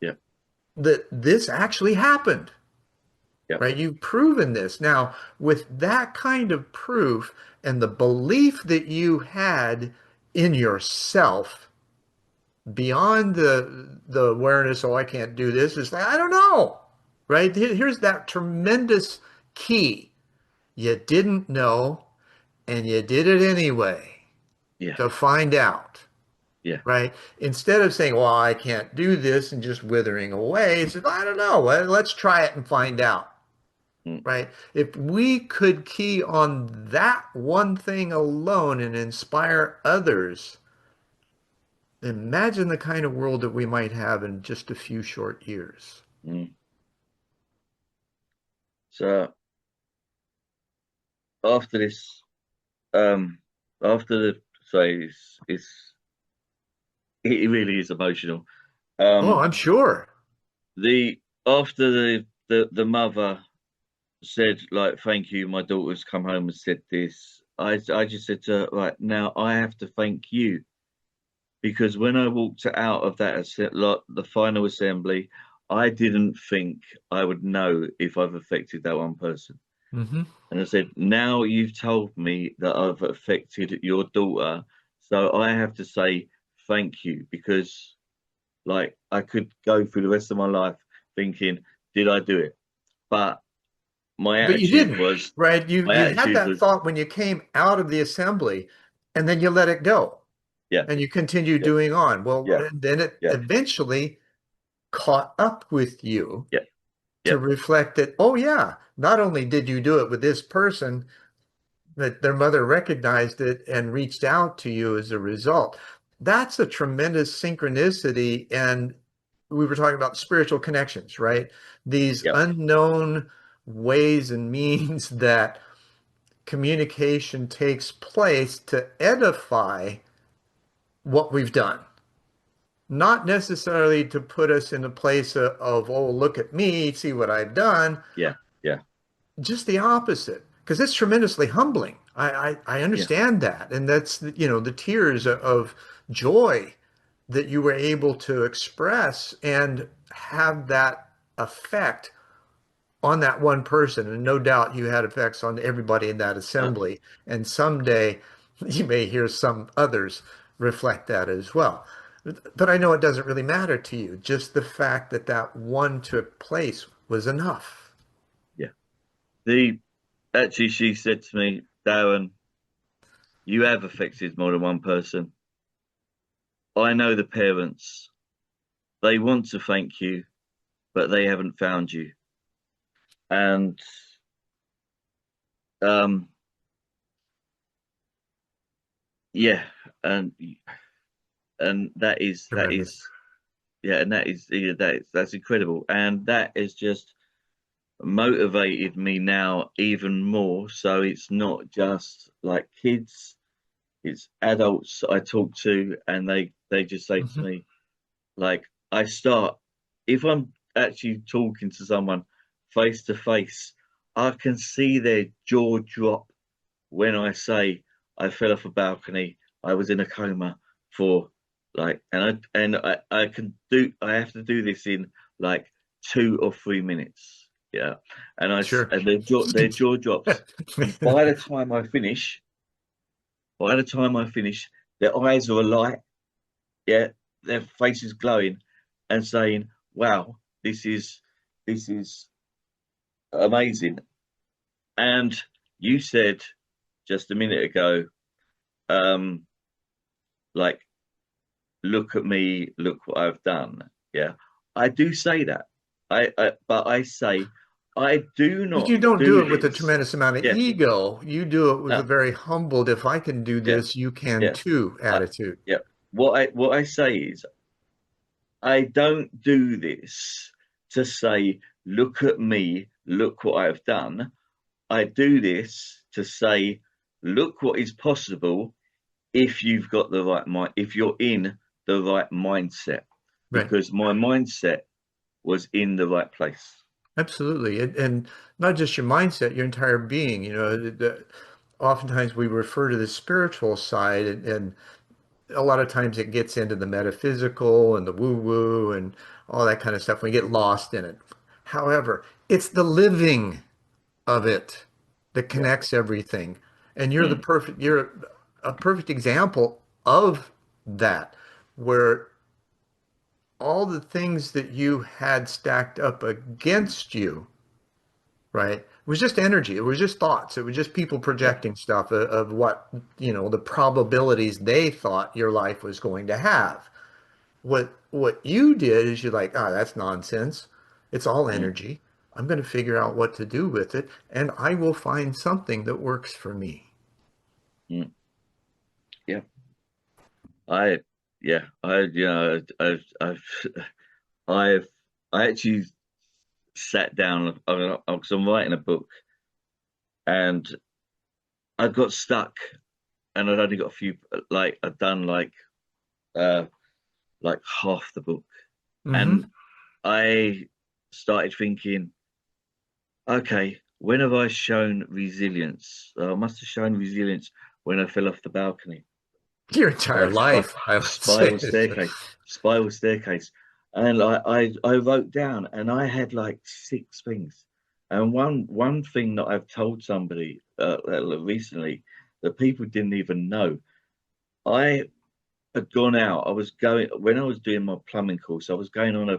yeah, that this actually happened, yeah, right? You've proven this. Now, with that kind of proof and the belief that you had in yourself beyond the awareness, oh, I can't do this, is like, I don't know, right? Here's that tremendous key. You didn't know, and you did it anyway yeah, to find out, yeah, right? Instead of saying, well, I can't do this and just withering away, it's like, I don't know. Let's try it and find out. mm, right? If we could key on that one thing alone and inspire others, imagine the kind of world that we might have in just a few short years. mm. So after this, um, after the say, it really is emotional. Oh, Um, I'm sure. the after the mother said like, "Thank you, my daughter's come home and said this." I just said to her, right now, I have to thank you because when I walked out of that like the final assembly, I didn't think I would know if I've affected that one person. Hmm. And I said, now you've told me that I've affected your daughter, so I have to say thank you because like I could go through the rest of my life thinking, did I do it? But my But you attitude didn't, was, right? my You had attitude that was, thought when you came out of the assembly, and then you let it go, yeah, and you continue yeah, doing on. Well, yeah, and then it yeah, eventually caught up with you yeah, to yeah, reflect that, oh yeah, not only did you do it with this person, that their mother recognized it and reached out to you as a result. That's a tremendous synchronicity. And we were talking about spiritual connections, right? These yeah, unknown ways and means that communication takes place to edify what we've done. Not necessarily to put us in a place of, oh, look at me, see what I've done. yeah, yeah, Just the opposite, because it's tremendously humbling. I yeah, understand that. And that's, the tears of joy that you were able to express and have that effect on that one person. And no doubt you had effects on everybody in that uh, assembly. And someday you may hear some others reflect that as well. But I know it doesn't really matter to you. Just the fact that that one took place was enough. yeah. The Actually, she said to me, Darren, you have affected more than one person. I know the parents. They want to thank you, but they haven't found you. And um, yeah, and that Tremendous. is yeah, and that is yeah, that's incredible, and that has just motivated me now even more. So it's not just like kids; it's adults I talk to, and they just say to Mhm. me, like, I start if I'm actually talking to someone face to face, I can see their jaw drop when I say I fell off a balcony, I was in a coma for like, I can do, I have to do this in like 2 or 3 minutes, yeah, Sure. and their jaw drops, and by the time I finish, their eyes are alight, yeah, their face is glowing, and saying, "Wow, this is amazing." And you said just a minute ago, um, like, look at me, look what I've done. Yeah, I do say that. But I say, I do But not you don't do do it with a this. tremendous amount of Yeah, ego. You do it with a no, very humbled, if I can do yeah, this, you can yeah, too I, attitude. yeah. What I say is, I don't do this to say, look at me, look what I've done. I do this to say, look what is possible if you've got the right mind, if you're in the right mindset, Right. because my mindset was in the right place. Absolutely. And not just your mindset, your entire being. Oftentimes we refer to the spiritual side, and a lot of times it gets into the metaphysical and the woo-woo and all that kind of stuff. We get lost in it. However, it's the living of it that Yeah. connects everything. And Mm, you're a perfect example of that, where all the things that you had stacked up against you, right? It was just energy. It was just thoughts. It was just people yeah. projecting stuff of what, the probabilities they thought your life was going to have. What you did is you're like, ah, that's nonsense. It's all Mm, energy. I'm going to figure out what to do with it, and I will find something that works for me. Mm, yeah, I, yeah, I've, I actually sat down because I'm writing a book, and I got stuck, and I'd only got a few, like I'd done uh like half the book, and Hmm. I started thinking, okay, when have I shown resilience? I must have shown resilience when I fell off the balcony. Your entire life, I would say. Spiral staircase, spiral staircase. And I wrote down, and I had like six things. And one thing that I've told somebody recently that people didn't even know. I had gone out. I was going when I was doing my plumbing course. I was going on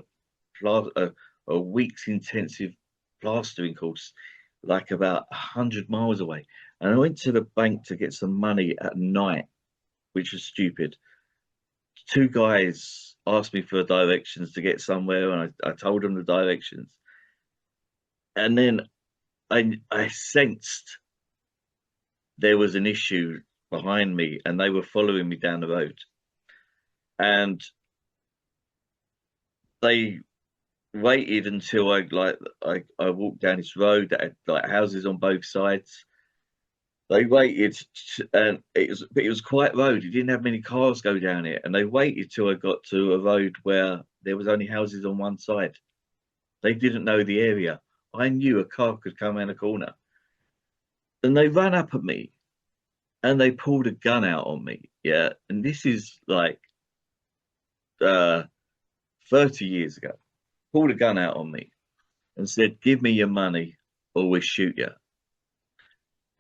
a week's intensive plastering course, like about 100 miles away. And I went to the bank to get some money at night, which was stupid. Two guys asked me for directions to get somewhere, and I told them the directions. And then I sensed there was an issue behind me, and they were following me down the road. And they waited until I walked down this road that had like houses on both sides. They waited, and it was quite road. It didn't have many cars go down it, and they waited till I got to a road where there was only houses on one side. They didn't know the area. I knew a car could come around a corner. And they ran up at me and they pulled a gun out on me. Yeah. And this is like uh, 30 years ago. Pulled a gun out on me and said, "Give me your money or we'll shoot you."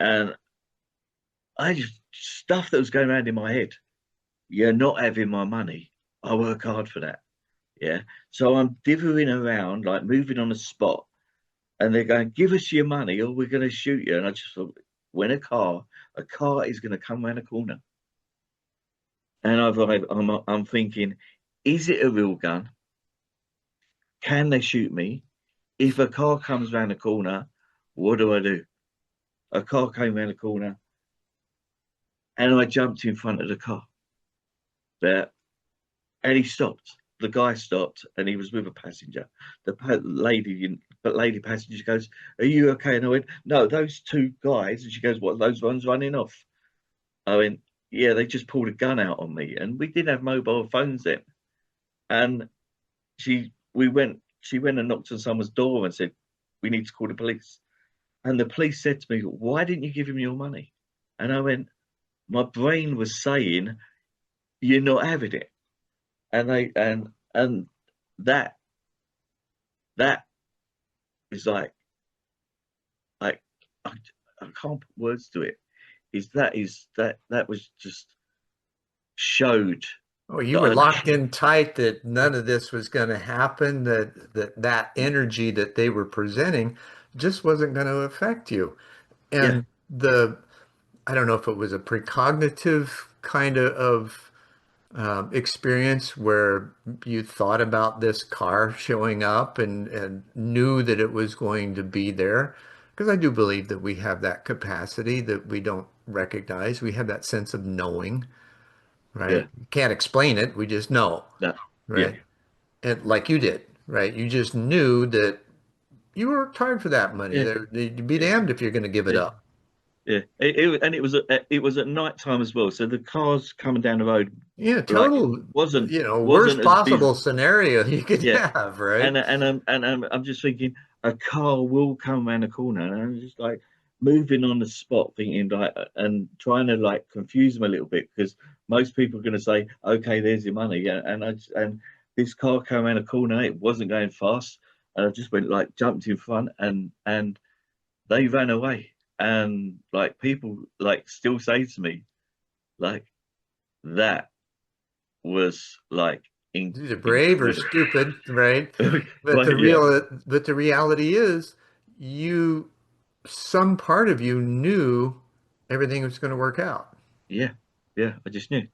And I just, stuff that was going around in my head. You're not having my money. I work hard for that. Yeah. So I'm dithering around, like moving on the spot, and they're going, "Give us your money or we're going to shoot you." And I just thought, when a car is going to come around a corner. And I'm thinking, is it a real gun? Can they shoot me? If a car comes around the corner, what do I do? A car came around the corner and I jumped in front of the car there, and he stopped. The guy stopped and he was with a passenger. Lady passenger goes, "Are you okay?" And I went, "No, those two guys." And she goes, "What, those ones running off?" I went, "Yeah, they just pulled a gun out on me." And we did have mobile phones then. And she went and knocked on someone's door and said, "We need to call the police." And the police said to me, "Why didn't you give him your money?" And I went, my brain was saying, "You're not having it." And they and that that is like I, I can't put words to it. That was just showed Oh, you that were I'd locked in tight that none of this was going to happen, that energy that they were presenting just wasn't going to affect you. yeah, And I don't know if it was a precognitive kind of experience where you thought about this car showing up and knew that it was going to be there. Because I do believe that we have that capacity that we don't recognize. We have that sense of knowing, yeah, right? Can't explain it. We just know, that, yeah, right? And like you did, right? You just knew that you worked hard for that money. yeah, You'd be yeah, damned if you're going to give it yeah. up. Yeah, and it was at night time as well. So the cars coming down the road, Yeah, like, total, wasn't worst as busy. possible scenario you could Yeah, have, right? I'm just thinking a car will come around the corner, and I'm just like moving on the spot, thinking like and trying to like confuse them a little bit because most people are going to say, "Okay, there's your money," yeah, and this car came around the corner. It wasn't going fast, and I just went like jumped in front, and they ran away. And like people like still say to me, like, that was like Either brave or incredible. stupid, right? But Like, yeah, the reality is you some part of you knew everything was going to work out. yeah, yeah. I just knew.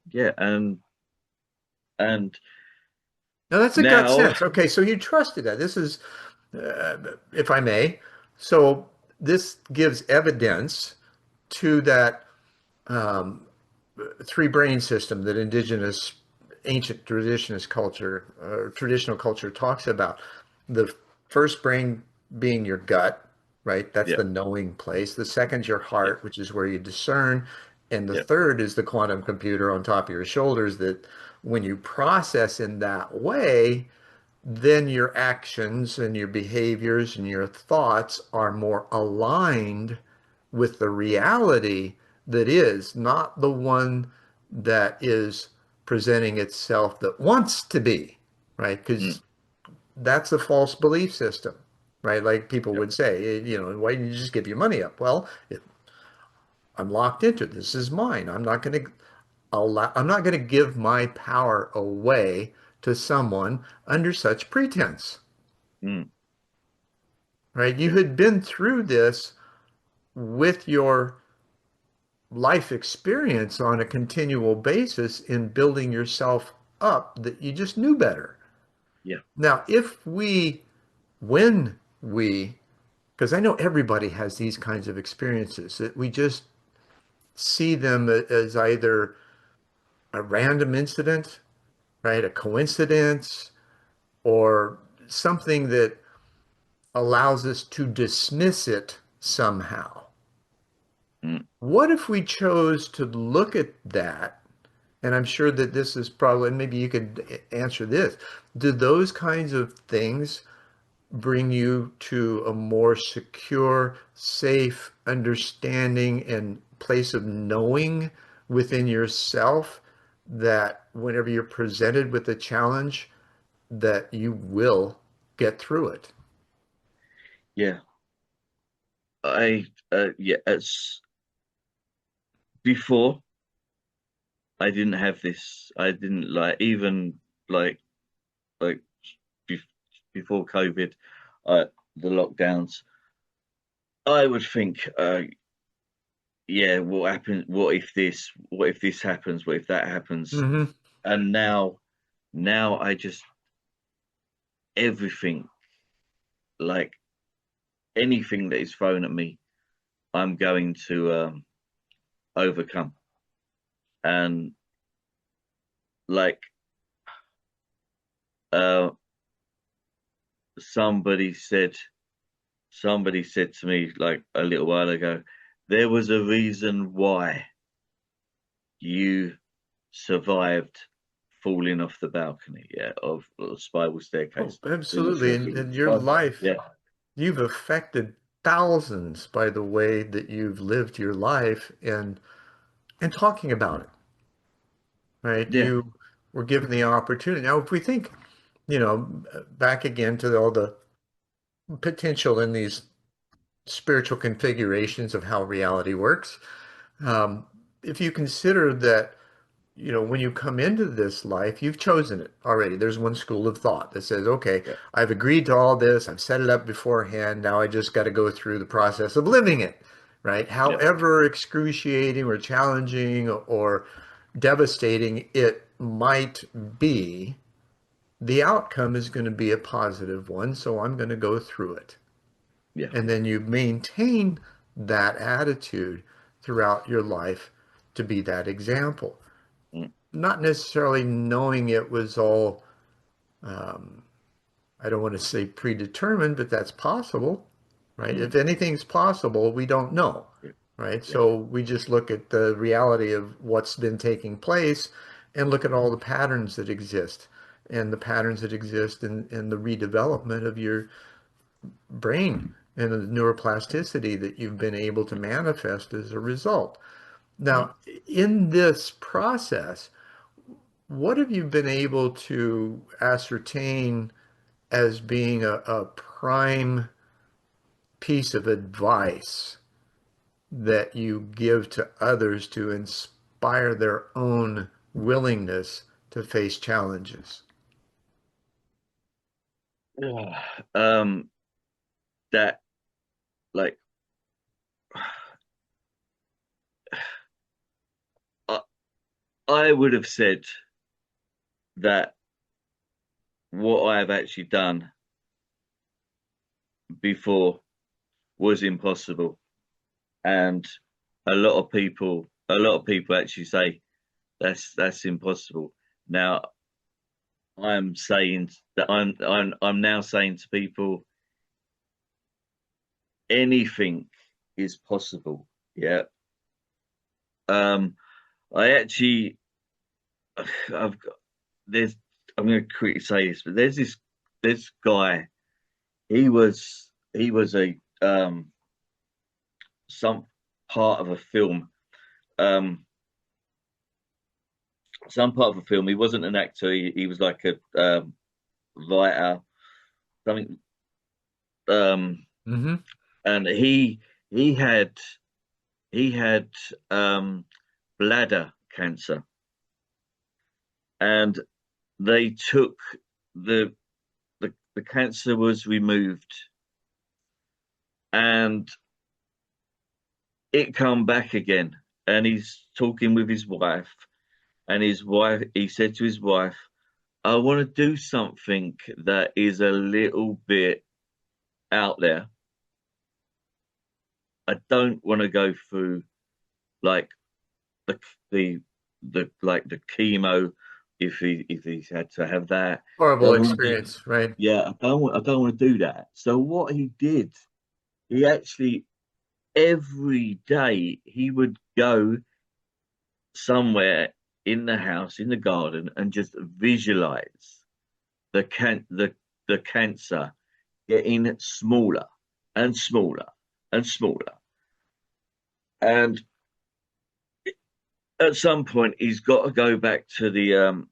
Yeah, and Now that's a gut Now, sense. Okay, so you trusted that. This is, if I may, so this gives evidence to that um, three brain system that indigenous ancient traditionist culture traditional culture talks about. The first brain being your gut, right? That's yeah, the knowing place. The second's your yeah, heart, which is where you discern. And the yeah, third is the quantum computer on top of your shoulders that when you process in that way, then your actions and your behaviors and your thoughts are more aligned with the reality that is, not the one that is presenting itself that wants to be, right? mm, Because that's a false belief system, right? Like people yeah, would say, why didn't you just give your money up? Well, I'm locked into it. This is mine. I'm not going to give my power away to someone under such pretense, mm, right? You yeah, had been through this with your life experience on a continual basis in building yourself up that you just knew better. yeah, Now, when we, because I know everybody has these kinds of experiences that we just see them as either a random incident, right? A coincidence or something that allows us to dismiss it somehow. mm, What if we chose to look at that? And I'm sure that this is probably, and maybe you could answer this. Do those kinds of things bring you to a more secure, safe understanding and place of knowing within yourself that whenever you're presented with a challenge, that you will get through it? yeah. Yeah, it's before I didn't have this. I didn't like even like like be before COVID, the lockdowns. I would think, yeah, what happens? What if this? What if this happens? What if that happens? Hmm. And now I just everything, like anything that is thrown at me, I'm going to overcome. And like uh, somebody said, somebody said to me like a little while ago, there was a reason why you survived falling off the balcony, yeah, of the spiral Oh, staircase. I'm not sure absolutely. if it In was your one. life, Yeah, you've affected thousands by the way that you've lived your life and talking about it, right? yeah, You were given the opportunity. Now, if we think, back again to all the potential in these spiritual configurations of how reality works, um, if you consider that when you come into this life, you've chosen it already. There's one school of thought that says, okay, yeah, I've agreed to all this. I've set it up beforehand. Now I just got to go through the process of living it, right? yeah, However excruciating or challenging or devastating it might be, the outcome is going to be a positive one. So I'm going to go through it. yeah, And then you maintain that attitude throughout your life to be that example, mm, not necessarily knowing it was all, um, I don't want to say predetermined, but that's possible, right? mm, If anything's possible, we don't know, yeah, right? yeah, So we just look at the reality of what's been taking place and look at all the patterns that exist and the patterns that exist in the redevelopment of your brain and the neuroplasticity that you've been able to manifest as a result. mm. Now, in this process, what have you been able to ascertain as being a prime piece of advice that you give to others to inspire their own willingness to face challenges? Yeah. That like I, I would have said that what I've actually done before was impossible. And a lot of people actually say that's impossible. Now I'm saying that I'm now saying to people anything is possible. Yeah. Um, I actually I've got there's I'm going to quickly say this, but there's guy. He was a some part of a film. Um, some part of a film. He wasn't an actor. He was like a writer, something. Um, Hmm. and he had he had bladder cancer, and they took the the cancer was removed, and it come back again. And he's talking with his wife, and he said to his wife, I want to do something that is a little bit out there. I don't want to go through like the the the chemo if he's had to have that. Horrible Don't want to do experience, right? Yeah, I don't want to do that. So what he did, he actually every day he would go somewhere in the house, in the garden, and just visualize the cancer getting smaller and smaller and smaller. And at some point, he's got to go back to the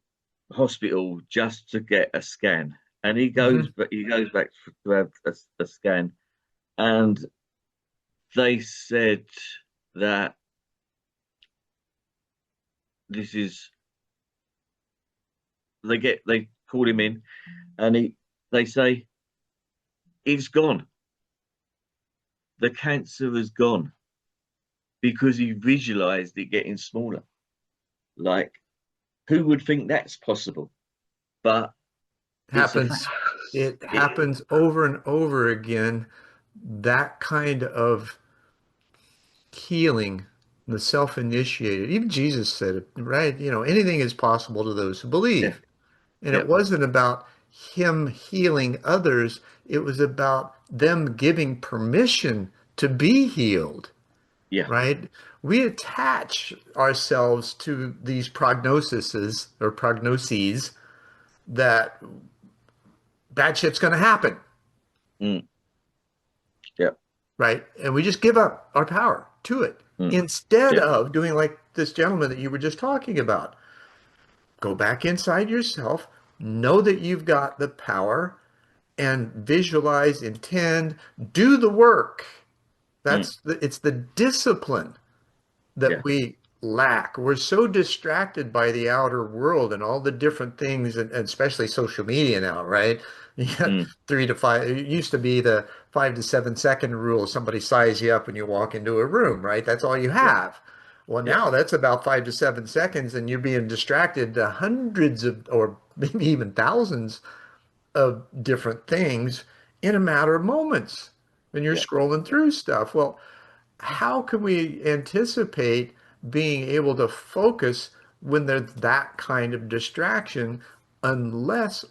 hospital just to get a scan. And Hmm. he goes back to have a scan, and they said that this is they call him in, and they say it's gone. The cancer has gone because he visualized it getting smaller. Like, who would think that's possible? But it's a fact. Happens. It It, happens over and over again. That kind of healing, the self-initiated, even Jesus said it, right? Anything is possible to those who yeah, believe. And yeah, it wasn't about him healing others, it was about them giving permission to be healed, yeah. right? We attach ourselves to these prognoses or prognoses that bad shit's going to happen, Mm, yeah, right? And we just give up our power to it mm, instead yeah, of doing like this gentleman that you were just talking about. Go back inside yourself, know that you've got the power, and visualize, intend, do the work. mm, It's the discipline that yeah, we lack. We're so distracted by the outer world and all the different things, and especially social media now, right? You got mm, 3 to 5. It used to be the 5 to 7 second rule. Somebody size you up when you walk into a room, right? That's all you yeah, have. Well, yeah, now that's about 5 to 7 seconds, and you're being distracted to hundreds of, or maybe even thousands of different things in a matter of moments when you're yeah. scrolling through stuff. Well, how can we anticipate being able to focus when there's that kind of distraction unless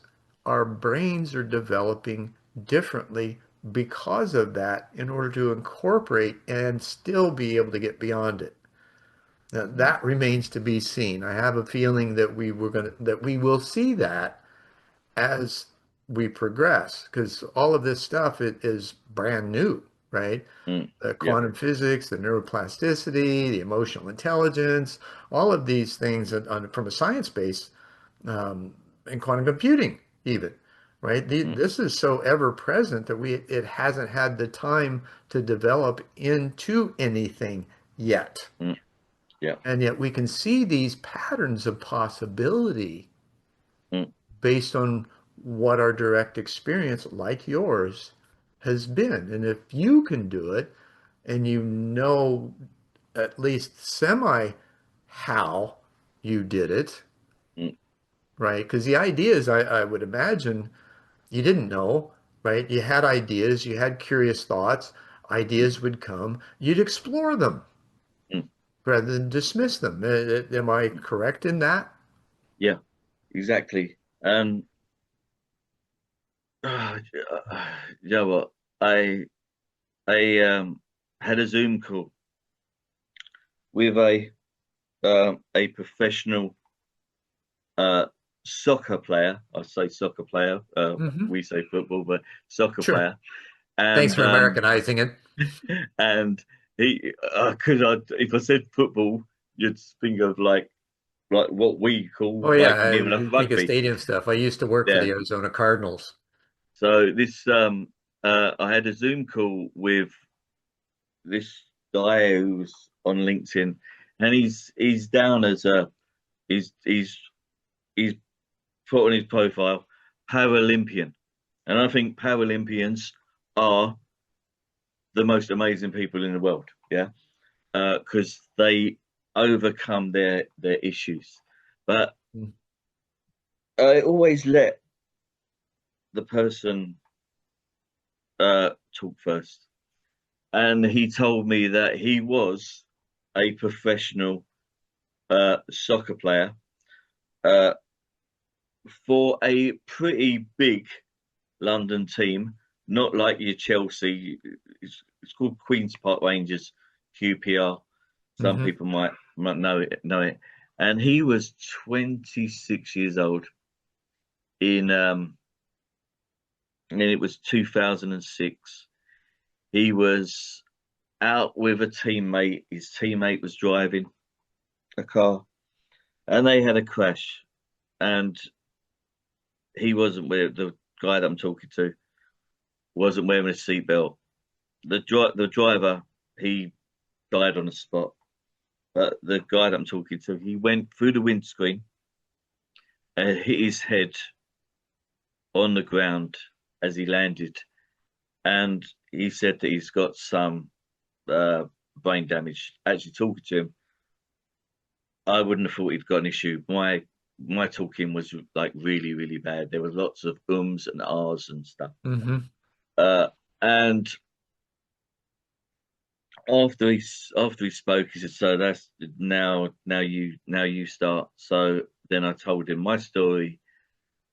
our brains are developing differently because of that in order to incorporate and still be able to get beyond it? Now, Mm, that remains to be seen. I have a feeling that we will see that as we progress because all of this stuff is brand new, right? The yeah, quantum physics, the neuroplasticity, the emotional intelligence, all of these things from a science base, and quantum computing even, right? mm, This is so ever present that it hasn't had the time to develop into anything yet. mm, yeah, And yet we can see these patterns of possibility mm, based on what our direct experience, like yours, has been. And if you can do it and you know, at least semi how you did it, mm. right? Because the ideas, I would imagine you didn't know, right? You had ideas, you had curious thoughts, Mm, ideas would come, you'd explore them mm, rather than dismiss them. Am I mm. correct in that? Yeah, exactly. And you know what? I had a Zoom call with a professional uh soccer player. I say soccer player. Hmm. We say football, but soccer Sure. player. Thanks And for Americanizing it. and he, because if I said football, you'd think of like what we call Oh yeah, like near enough I think of rugby. stadium stuff. I used to work for Yeah. the Arizona Cardinals. So this I had a Zoom call with this guy who's on LinkedIn, and he's down as a he's he's put on his profile Paralympian, and I think Paralympians are the most amazing people in the world. Yeah, because they overcome their issues, but Mm. I always let the person talk first, and he told me that he was a professional soccer player uh, for a pretty big London team, not like your Chelsea. It's called Queens Park Rangers, QPR. Some Hmm. people might know it. And he was 26 years old in and it was 2006. He was out with a teammate. His teammate was driving a car, and they had a crash. And he wasn't with the guy that I'm talking to wasn't wearing a seatbelt. The driver, he died on the spot. But the guy that I'm talking to, he went through the windscreen and hit his head on the ground as he landed. And he said that he's got some uh, brain damage. Actually, talking to him, I wouldn't have thought he'd got an issue. My talking was like really, really bad. There was lots of ums and ahs and stuff. Hmm. And after he spoke, he said, "So that's now you start." So then I told him my story,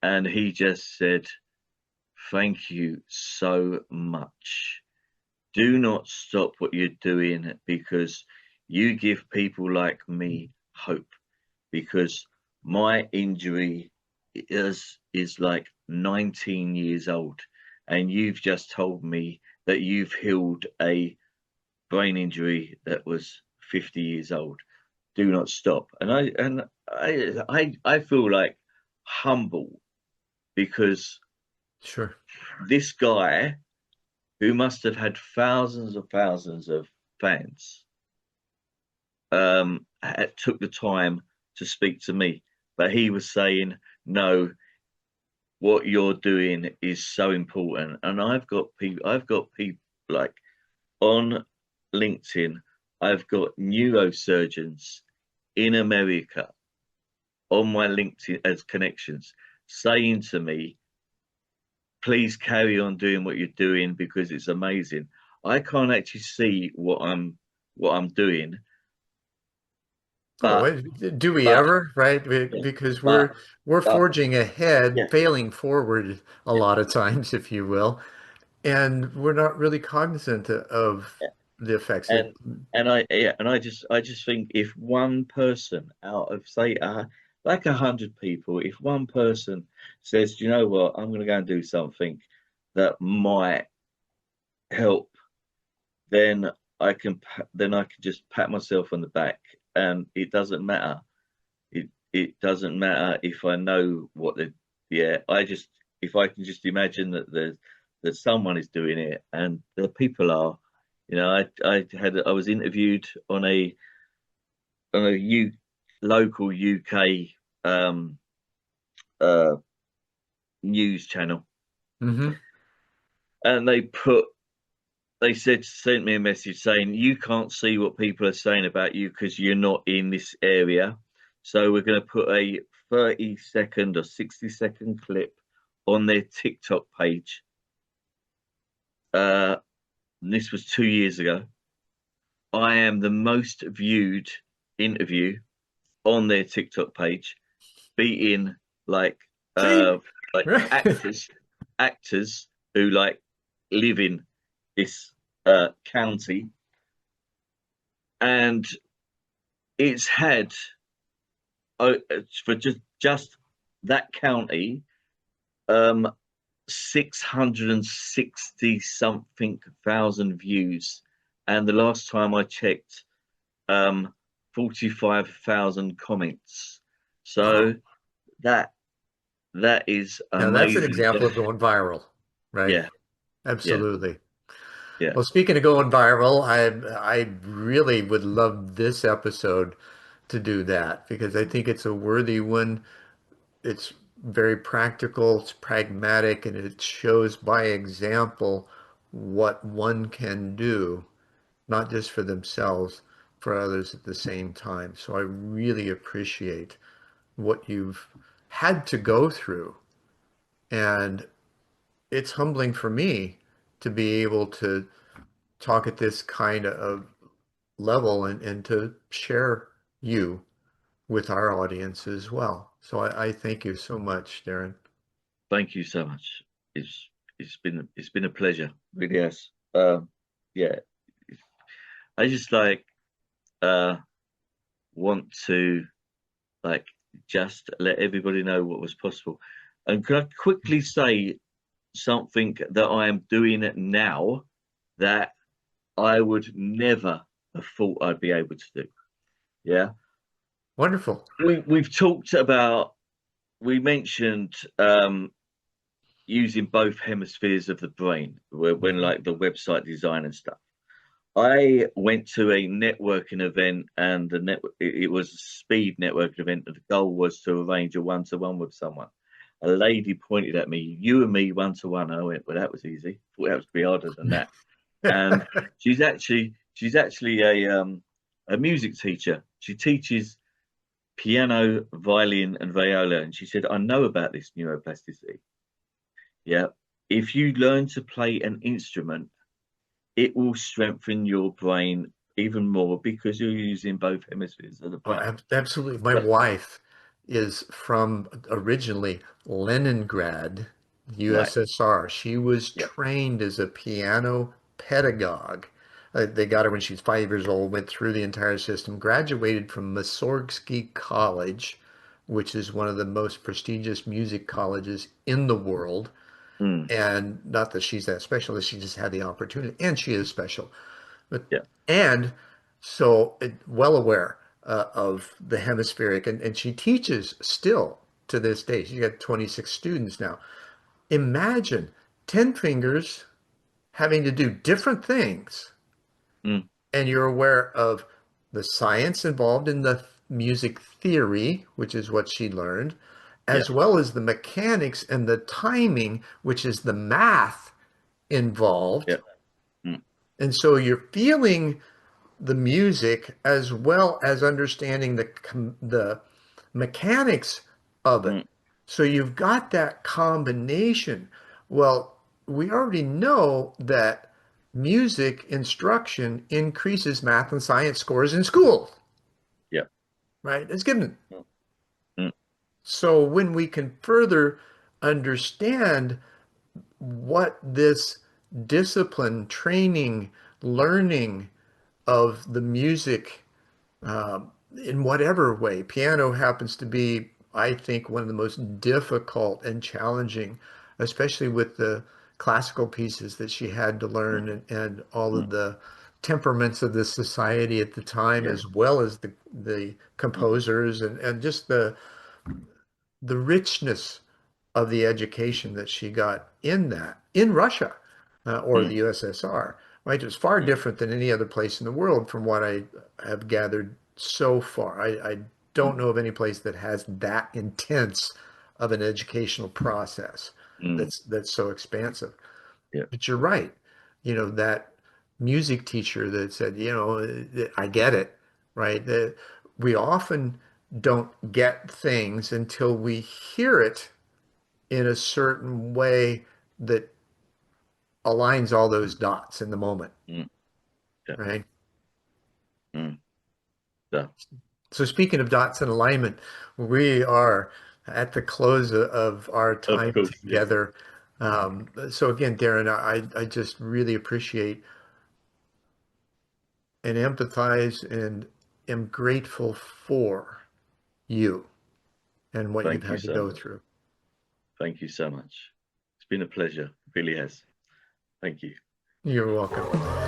and he just said, "Thank you so much. Do not stop what you're doing because you give people like me hope. Because my injury is like 19 years old, and you've just told me that you've healed a brain injury that was 50 years old. Do not stop." And I feel like humble because Sure. this guy who must have had thousands of fans took the time to speak to me, but he was saying no, what you're doing is so important. And I've got people like on LinkedIn. I've got neurosurgeons in America on my LinkedIn as connections saying to me, please carry on doing what you're doing because it's amazing. I can't actually see what I'm doing, Oh, but do we but ever, right? yeah, Because but we're but forging ahead, yeah, failing forward a yeah, lot of times, if you will, and we're not really cognizant of yeah. the effects. It, And I just think if one person out of say like 100 people, if one person says, "Do you know what, I'm going to go and do something that might help," then I can just pat myself on the back, and it doesn't matter. It doesn't matter if I know what the yeah. I just if I can just imagine that someone is doing it and the people are, I was interviewed on a local UK um uh news channel, hmm. and they sent me a message saying you can't see what people are saying about you because you're not in this area. So we're going to put a 30-second or 60-second clip on their TikTok page. And this was 2 years ago. I am the most viewed interview on their TikTok page, beating like See? uh like actors who like live in this county, and it's had uh, for just that county 660 something thousand views, and the last time I checked, 45,000 comments. So Wow. that that is Now that's an amazing. example of going viral, right? Yeah, yeah, Absolutely. yeah. Well, speaking of going viral, I really would love this episode to do that because I think it's a worthy one. It's very practical, it's pragmatic, and it shows by example what one can do, not just for themselves, for others at the same time. So I really appreciate what you've had to go through. And it's humbling for me to be able to talk at this kind of level and to share you with our audience as well. So I thank you so much, Darren. Thank you so much. It's it's been a pleasure. Really has. Yeah, I just like uh want to like just let everybody know what was possible. And could I quickly say something that I am doing now that I would never have thought I'd be able to do? Yeah. Wonderful. We've talked about, we mentioned using both hemispheres of the brain when Mhm. like the website design and stuff. I went to a networking event, and it was a speed networking event, and the goal was to arrange a one-to-one with someone. A lady pointed at me, "You and me one-to-one." I went, "Well, that was easy. Thought that was to be harder than that." And she's actually a music teacher. She teaches piano, violin, and viola. And she said, "I know about this neuroplasticity. Yeah. If you learn to play an instrument, it will strengthen your brain even more because you're using both hemispheres of the Oh, brain." absolutely. My But wife is from originally Leningrad, right. USSR. She was Yeah. trained as a piano pedagogue. They got her when she was 5 years old, went through the entire system, graduated from Mussorgsky College, which is one of the most prestigious music colleges in the world. Mm, And not that she's that special, that she just had the opportunity, and she is special. But yeah. and so well aware of the hemispheric, and she teaches still to this day. She's got 26 students now. Imagine 10 fingers having to do different things, Mm, and you're aware of the science involved in the music theory, which is what she learned, yeah. as well as the mechanics and the timing, which is the math involved. Yeah. Mm, And so you're feeling the music as well as understanding the mechanics of it. mm, So you've got that combination. Well, we already know that music instruction increases math and science scores in school, yeah. right? It's given. Mm, mm, So when we can further understand what this discipline, training, learning of the music in whatever way. Piano happens to be, I think, one of the most difficult and challenging, especially with the classical pieces that she had to mm, learn and all mm, of the temperaments of the society at the time, yeah. as well as the Mm, composers and just the richness of the education that she got in that in Russia or mm, the USSR. Right, it was far mm, different than any other place in the world, from what I have gathered so far. I don't mm, know of any place that has that intense of an educational process mm, that's so expansive. yeah. But you're right. You know, that music teacher that said, I get it, right? We often don't get things until we hear it in a certain way that aligns all those dots in the moment, mm, yeah, right? mm, yeah. So speaking of dots and alignment, we are at the close of our Of time course, yes. together. So again, Darren, I just really appreciate and empathize and am grateful for you and what you've Thank you had to so go much. through. Thank you so much. It's been a pleasure. It really has. Thank you. You're welcome.